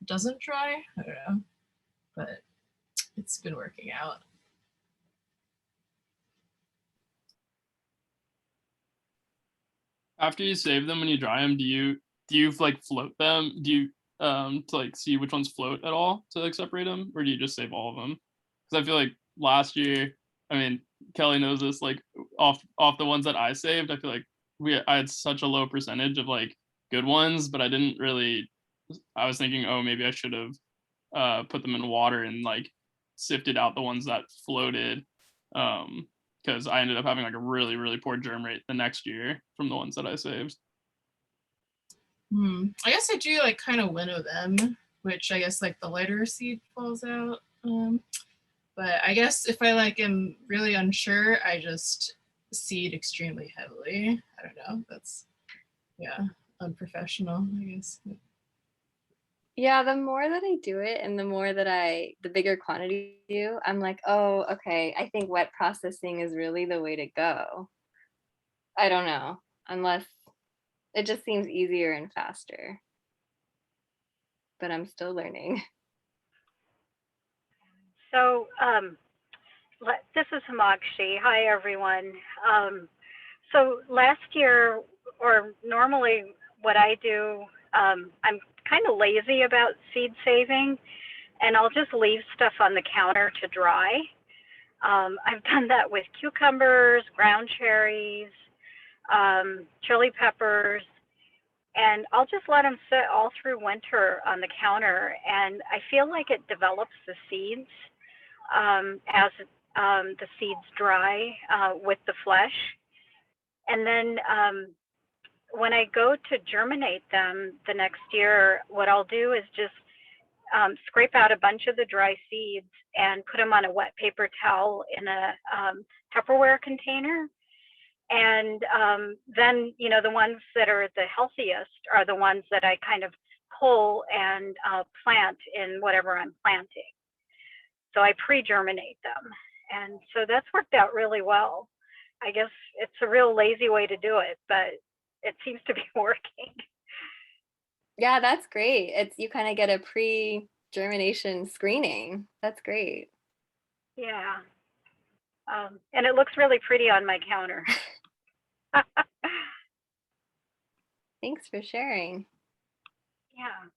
doesn't dry. I don't know, but it's been working out. After you save them, when you dry them, do you like float them? Do you to like see which ones float at all to like separate them, or do you just save all of them? Because I feel like last year, I mean, Kelly knows this, like off the ones that I saved, I feel like I had such a low percentage of like good ones, but I didn't really. I was thinking, oh, maybe I should have put them in water and like sifted out the ones that floated, because I ended up having like a really poor germ rate the next year from the ones that I saved. I guess I do like kind of winnow them, which I guess like the lighter seed falls out. But I guess if I like am really unsure, I just seed extremely heavily. I don't know. That's unprofessional, I guess. Yeah, the more that I do it and the bigger quantity I do, I'm like, oh, okay, I think wet processing is really the way to go. I don't know, unless it just seems easier and faster, but I'm still learning. So this is Himakshi. Hi, everyone. So last year, or normally what I do, I'm kind of lazy about seed saving, and I'll just leave stuff on the counter to dry. I've done that with cucumbers, ground cherries, chili peppers, and I'll just let them sit all through winter on the counter, and I feel like it develops the seeds as the seeds dry with the flesh. And then when I go to germinate them the next year, what I'll do is just scrape out a bunch of the dry seeds and put them on a wet paper towel in a Tupperware container. And then, the ones that are the healthiest are the ones that I kind of pull and plant in whatever I'm planting. So I pre-germinate them. And so that's worked out really well. I guess it's a real lazy way to do it, but it seems to be working. Yeah, that's great. You kind of get a pre-germination screening. That's great. Yeah. And it looks really pretty on my counter. Thanks for sharing. Yeah.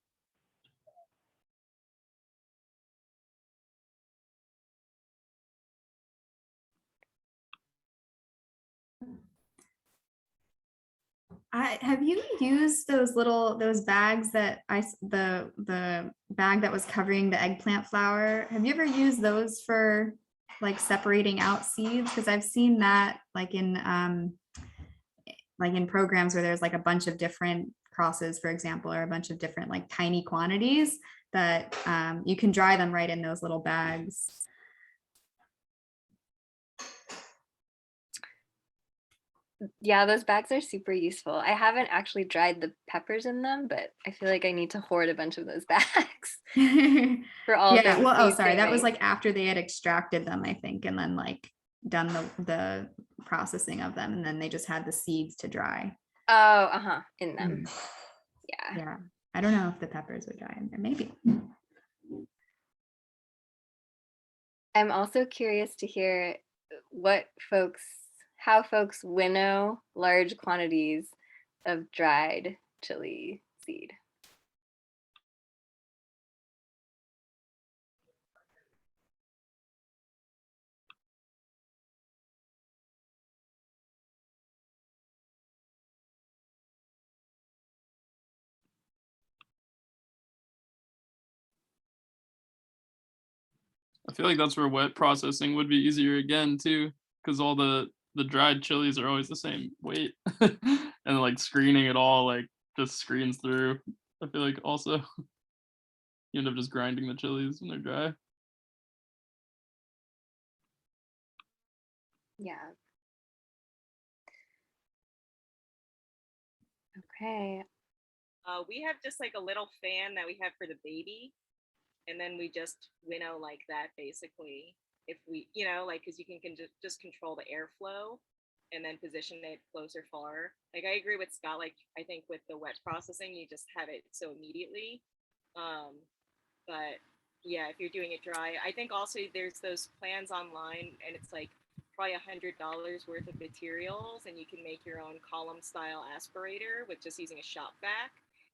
Have you used those bags that the bag that was covering the eggplant flour? Have you ever used those for like separating out seeds? Because I've seen that like in programs where there's like a bunch of different crosses, for example, or a bunch of different like tiny quantities that you can dry them right in those little bags. Yeah, those bags are super useful. I haven't actually dried the peppers in them, but I feel like I need to hoard a bunch of those bags for all Yeah, things well, oh, seed sorry, that was saving. like after they had extracted them, I think, and then like done the processing of them, and then they just had the seeds to dry. Oh, in them. Yeah. Yeah, I don't know if the peppers would dry in there, maybe. I'm also curious to hear how folks winnow large quantities of dried chili seed. I feel like that's where wet processing would be easier again too, because all the dried chilies are always the same weight, and like screening it all like just screens through. I feel like also you end up just grinding the chilies when they're dry. Yeah. Okay. We have just like a little fan that we have for the baby, and then we just winnow like that basically. If we, like, because you can just control the airflow and then position it close or far. Like I agree with Scott. Like I think with the wet processing, you just have it so immediately. But yeah, if you're doing it dry, I think also there's those plans online, and it's like probably $100 worth of materials, and you can make your own column style aspirator with just using a shop vac.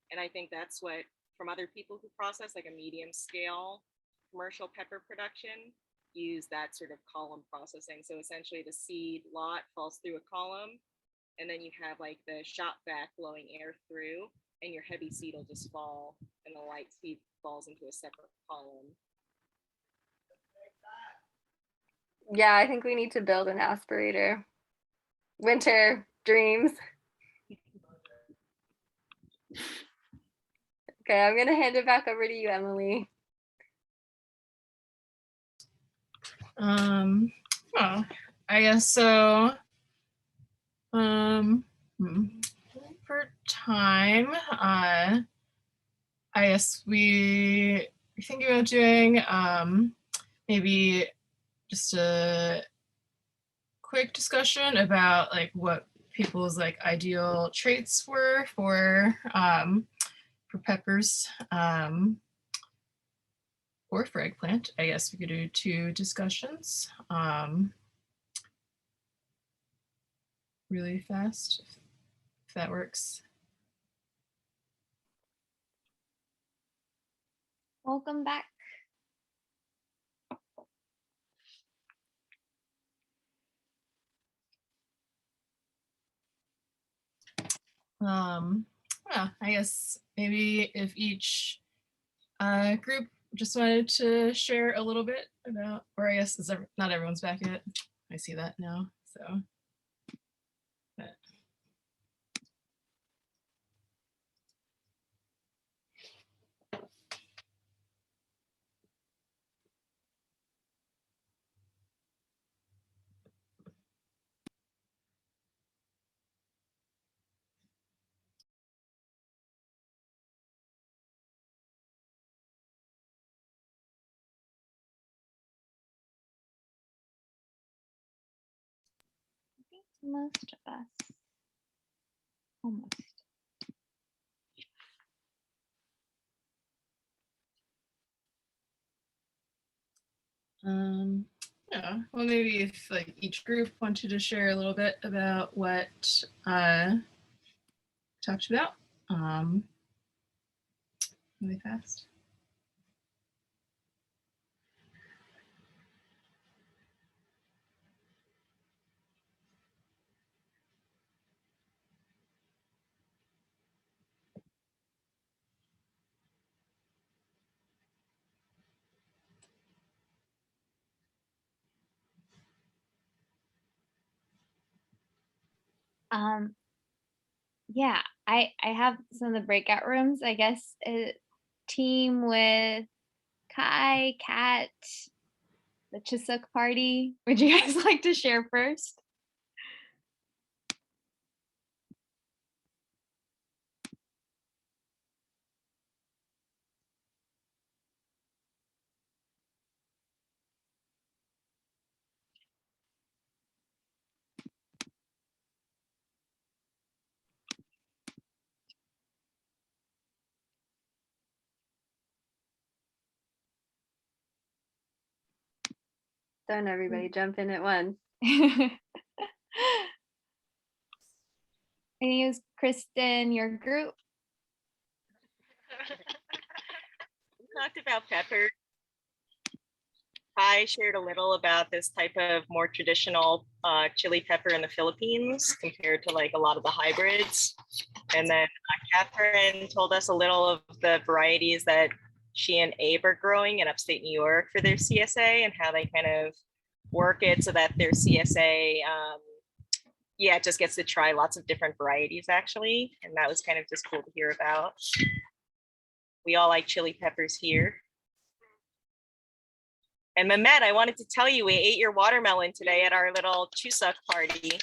And I think that's what, from other people who process like a medium scale commercial pepper production, use that sort of column processing. So essentially the seed lot falls through a column, and then you have like the shop vac blowing air through, and your heavy seed will just fall, and the light seed falls into a separate column. Yeah, I think we need to build an aspirator. Winter dreams. Okay, I'm gonna hand it back over to you, Emily. Well, I guess so. For time, I guess we thinking about doing maybe just a quick discussion about like what people's like ideal traits were for peppers or for eggplant. I guess we could do 2 discussions really fast if that works. Welcome back. Yeah, I guess maybe if each group just wanted to share a little bit about, or I guess not everyone's back yet. I see that now, so. But. I think most of us, almost. Yeah, well, maybe if like each group wanted to share a little bit about what talked about really fast. Yeah, I have some of the breakout rooms. I guess a team with Kai, Kat, the Chisuk party. Would you guys like to share first? Don't everybody jump in at once. I think it was Kristen, your group. We talked about pepper. I shared a little about this type of more traditional chili pepper in the Philippines compared to like a lot of the hybrids. And then Catherine told us a little of the varieties that she and Abe are growing in upstate New York for their CSA and how they kind of work it so that their CSA, yeah, just gets to try lots of different varieties actually. And that was kind of just cool to hear about. We all like chili peppers here. And Mehmet, I wanted to tell you, we ate your watermelon today at our little Chuseok party.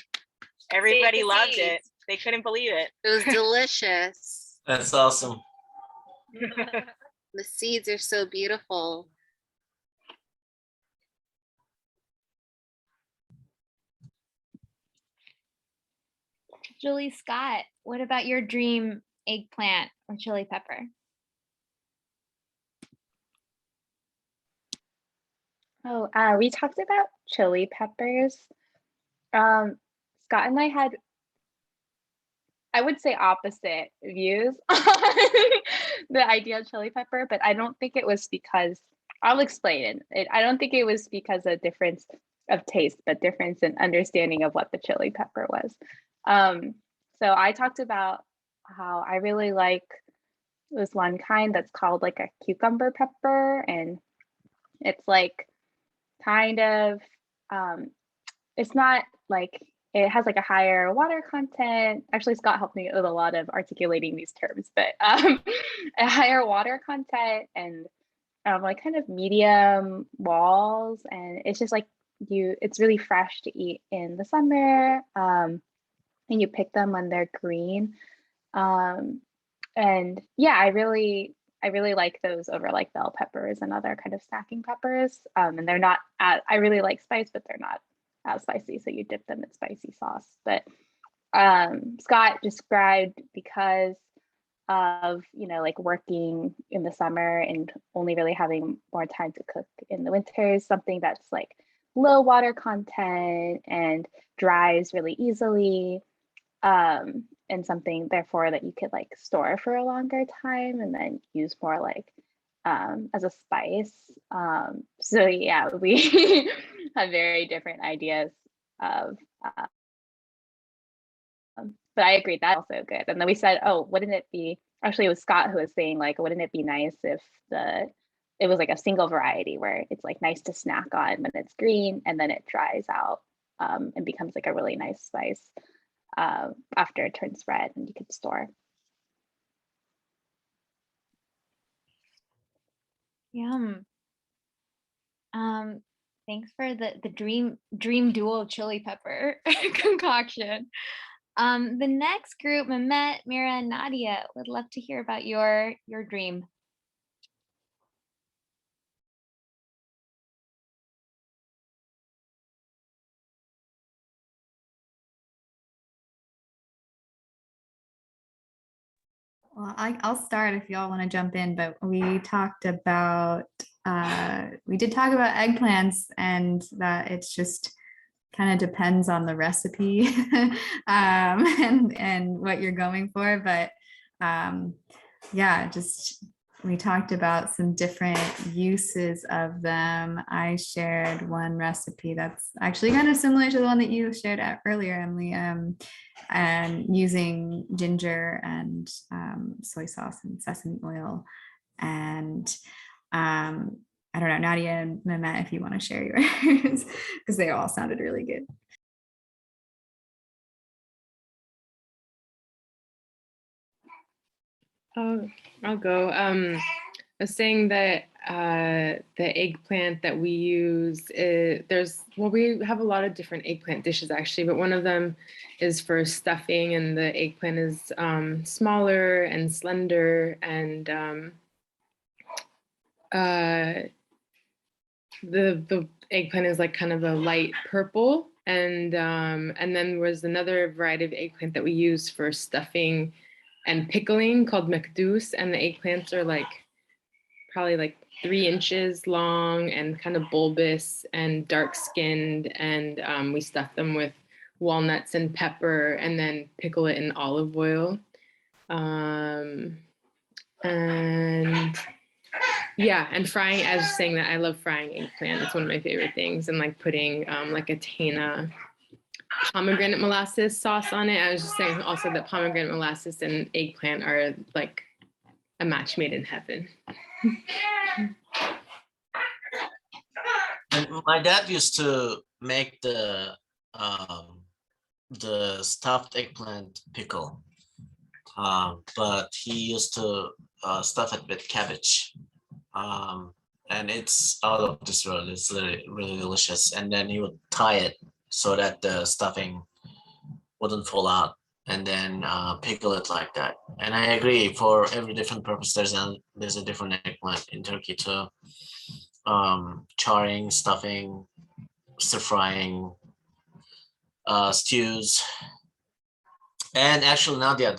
Everybody loved it. They couldn't believe it. It was delicious. That's awesome. The seeds are so beautiful. Julie Scott, what about your dream eggplant or chili pepper? Oh, we talked about chili peppers. Scott and I had, I would say, opposite views on the idea of chili pepper, but I don't think it was because, I'll explain it. I don't think it was because of difference of taste, but difference in understanding of what the chili pepper was. So I talked about how I really like this one kind that's called like a cucumber pepper, and it's like kind of, it's not like it has like a higher water content. Actually, Scott helped me with a lot of articulating these terms, but a higher water content and like kind of medium walls. And it's just like it's really fresh to eat in the summer. And you pick them when they're green. And yeah, I really like those over like bell peppers and other kind of snacking peppers. And they're not I really like spice, but they're not as spicy. So you dip them in spicy sauce. But Scott described, because of, you know, like working in the summer and only really having more time to cook in the winters, something that's like low water content and dries really easily. And something therefore that you could like store for a longer time and then use more like as a spice. So yeah, we have very different ideas of but I agree that's also good. And then we said, oh, wouldn't it be, actually it was Scott who was saying like, wouldn't it be nice if it was like a single variety where it's like nice to snack on when it's green and then it dries out and becomes like a really nice spice after it turns red and you could store. Yum. Thanks for the dream dual chili pepper concoction. The next group, Mehmet, Mira, and Nadia, would love to hear about your dream. Well, I'll start if y'all want to jump in, but we talked about, we did talk about eggplants and that it's just kind of depends on the recipe and what you're going for. But yeah, just we talked about some different uses of them. I shared one recipe that's actually kind of similar to the one that you shared earlier, Emily, and using ginger and soy sauce and sesame oil. And I don't know, Nadia and Mehmet, if you want to share yours, because they all sounded really good. I'll go. I was saying that the eggplant that we use, we have a lot of different eggplant dishes actually, but one of them is for stuffing, and the eggplant is smaller and slender, and the eggplant is like kind of a light purple, and then there was another variety of eggplant that we use for stuffing and pickling called McDouce, and the eggplants are like probably like 3 inches long and kind of bulbous and dark skinned, and we stuff them with walnuts and pepper and then pickle it in olive oil. And yeah, and frying, I was just saying that I love frying eggplant. It's one of my favorite things, and like putting like a Tana pomegranate molasses sauce on it. I was just saying also that pomegranate molasses and eggplant are like a match made in heaven. And my dad used to make the stuffed eggplant pickle, but he used to stuff it with cabbage, and it's out of this world. It's really, really delicious. And then he would tie it so that the stuffing wouldn't fall out, and then pickle it like that. And I agree, for every different purpose, there's a different eggplant in Turkey too. Charring, stuffing, stir frying, stews. And actually, Nadia,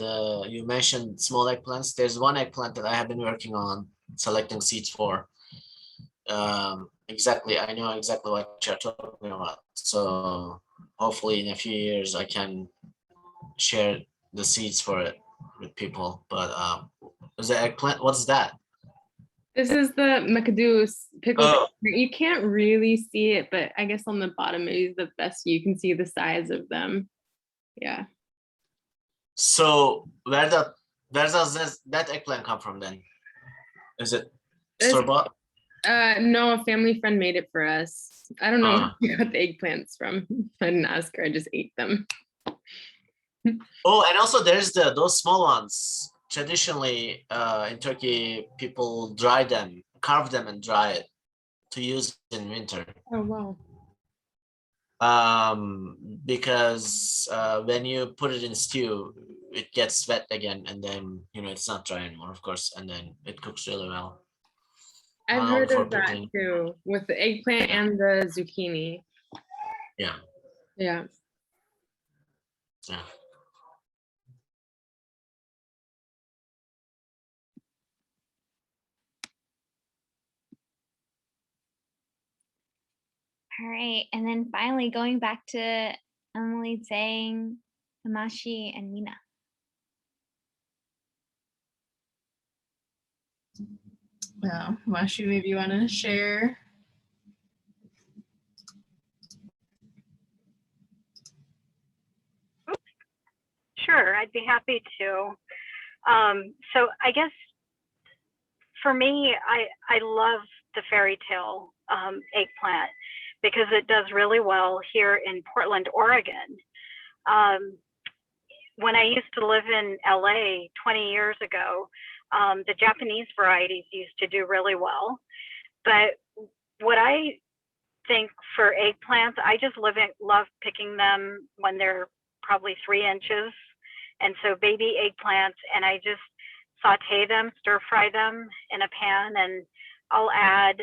you mentioned small eggplants. There's one eggplant that I have been working on selecting seeds for. Exactly, I know exactly what you're talking about. So hopefully in a few years I can share the seeds for it with people. But is the eggplant? What's that? This is the McDouce pickle. Oh. You can't really see it, but I guess on the bottom is the best you can see the size of them. Yeah. So where does that eggplant come from then? Is it store-bought? No, a family friend made it for us. I don't know Ah. where we got the eggplants from. I didn't ask her. I just ate them. Oh, and also there's those small ones. Traditionally, in Turkey, people dry them, carve them, and dry it to use in winter. Oh wow. Because when you put it in stew, it gets wet again, and then it's not dry anymore, of course, and then it cooks really well. I've heard For of that pickling. too, with the eggplant and the zucchini. Yeah. Yeah. Yeah. All right. And then finally going back to Emily saying Hamashi and Mina. Yeah, Mashi, maybe you want to share? Sure, I'd be happy to. So I guess for me, I love the fairy tale eggplant because it does really well here in Portland, Oregon. When I used to live in LA 20 years ago, the Japanese varieties used to do really well. But what I think for eggplants, I just love picking them when they're probably 3 inches. And so baby eggplants, and I just saute them, stir fry them in a pan, and I'll add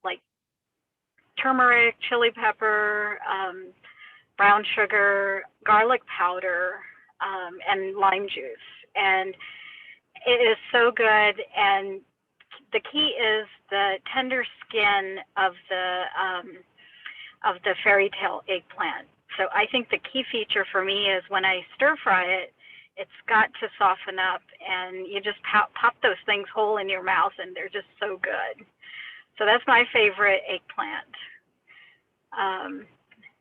like turmeric, chili pepper, brown sugar, garlic powder, and lime juice. And it is so good. And the key is the tender skin of the fairy tale eggplant. So I think the key feature for me is when I stir fry it, it's got to soften up, and you just pop those things whole in your mouth, and they're just so good. So that's my favorite eggplant.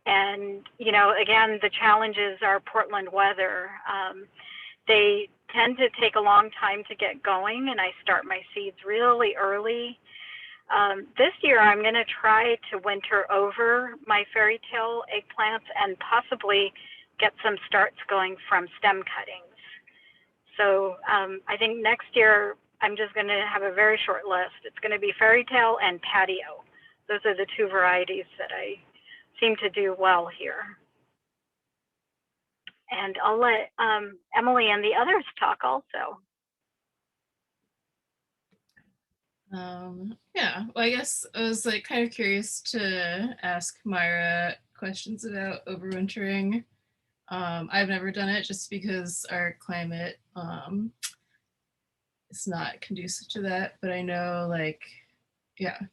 And again, the challenges are Portland weather. They tend to take a long time to get going, and I start my seeds really early. This year, I'm going to try to winter over my fairy tale eggplants and possibly get some starts going from stem cuttings. So I think next year, I'm just going to have a very short list. It's going to be fairy tale and patio. Those are the 2 varieties that I seem to do well here. And I'll let Emily and the others talk also. Yeah, well, I guess I was kind of curious to ask Myra questions about overwintering. I've never done it just because our climate is not conducive to that, but I know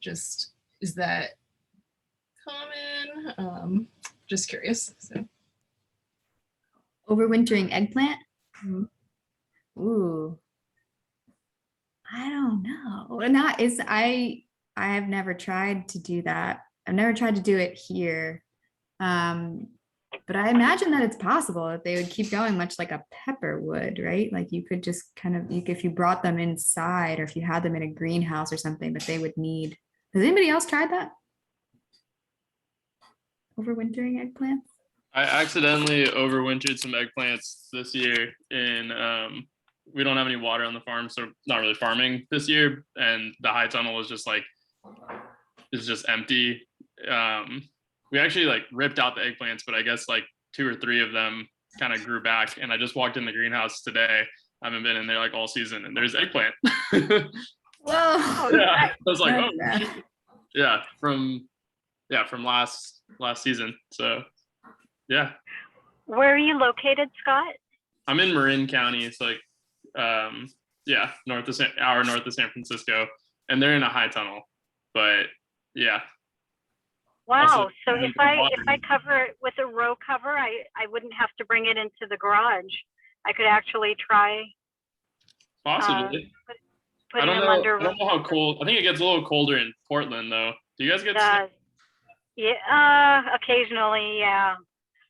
just is that common? Just curious. So Overwintering eggplant? Mhm. Ooh. I don't know. I have never tried to do that. I've never tried to do it here. But I imagine that it's possible that they would keep going much like a pepper would, right? Like you could just if you brought them inside or if you had them in a greenhouse or something, but they would need. Has anybody else tried that? Overwintering eggplants? I accidentally overwintered some eggplants this year we don't have any water on the farm, so not really farming this year. And the high tunnel is just empty. We actually ripped out the eggplants, but I guess 2 or 3 of them kind of grew back. And I just walked in the greenhouse today. I haven't been in there all season, and there's eggplant. Whoa! Yeah, I was like, That's oh, shoot. Yeah, from last season. So, yeah. Where are you located, Scott? I'm in Marin County. It's north of San Francisco, and they're in a high tunnel. But yeah. Wow. Also, So if I cover it with a row cover, I wouldn't have to bring it into the garage. I could actually try. Possibly. Putting them under. I don't know how cold. I think it gets a little colder in Portland, though. Do you guys get? Yeah. Occasionally, yeah.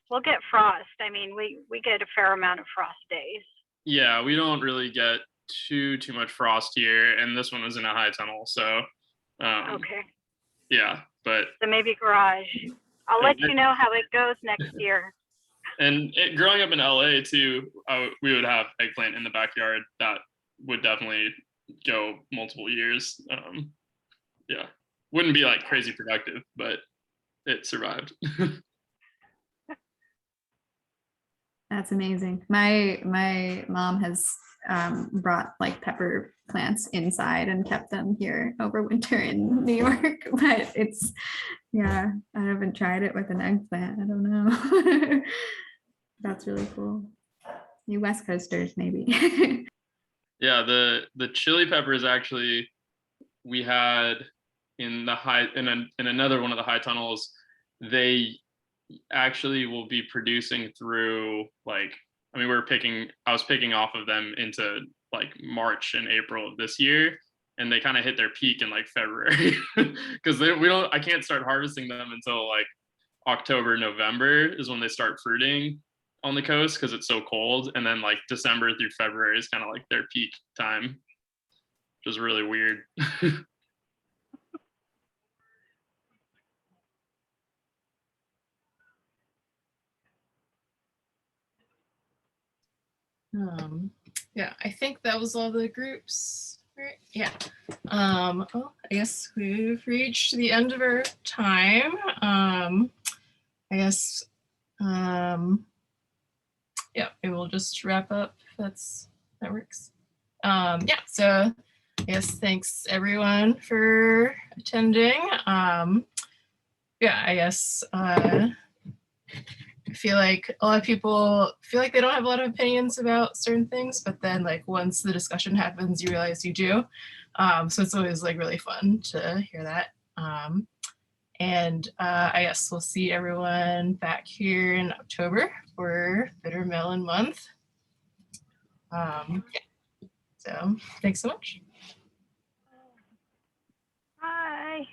We'll get frost. I mean, we get a fair amount of frost days. Yeah, we don't really get too much frost here, and this one was in a high tunnel, so Okay. Yeah, but So maybe garage. I'll let you know how it goes next year. and growing up in LA too, we would have eggplant in the backyard that would definitely go multiple years. Yeah, wouldn't be like crazy productive, but it survived. That's amazing. My mom has brought like pepper plants inside and kept them here over winter in New York, but it's, yeah, I haven't tried it with an eggplant. I don't know. That's really cool. You West Coasters, maybe. Yeah, the chili peppers actually we had in the high in another one of the high tunnels. They actually will be producing through like, I mean, I was picking off of them into like March and April of this year, and they kind of hit their peak in like February because I can't start harvesting them until like October, November is when they start fruiting on the coast because it's so cold, and then like December through February is kind of like their peak time, which is really weird. Yeah, I think that was all the groups, right? Yeah. Well, I guess we've reached the end of our time. I guess, yeah, maybe we'll just wrap up if that works. Yeah, so I guess thanks everyone for attending. Yeah, I guess I feel like a lot of people feel like they don't have a lot of opinions about certain things, but then like once the discussion happens, you realize you do. So it's always like really fun to hear that. And I guess we'll see everyone back here in October for Bitter Melon Month. Yeah. So thanks so much. Bye.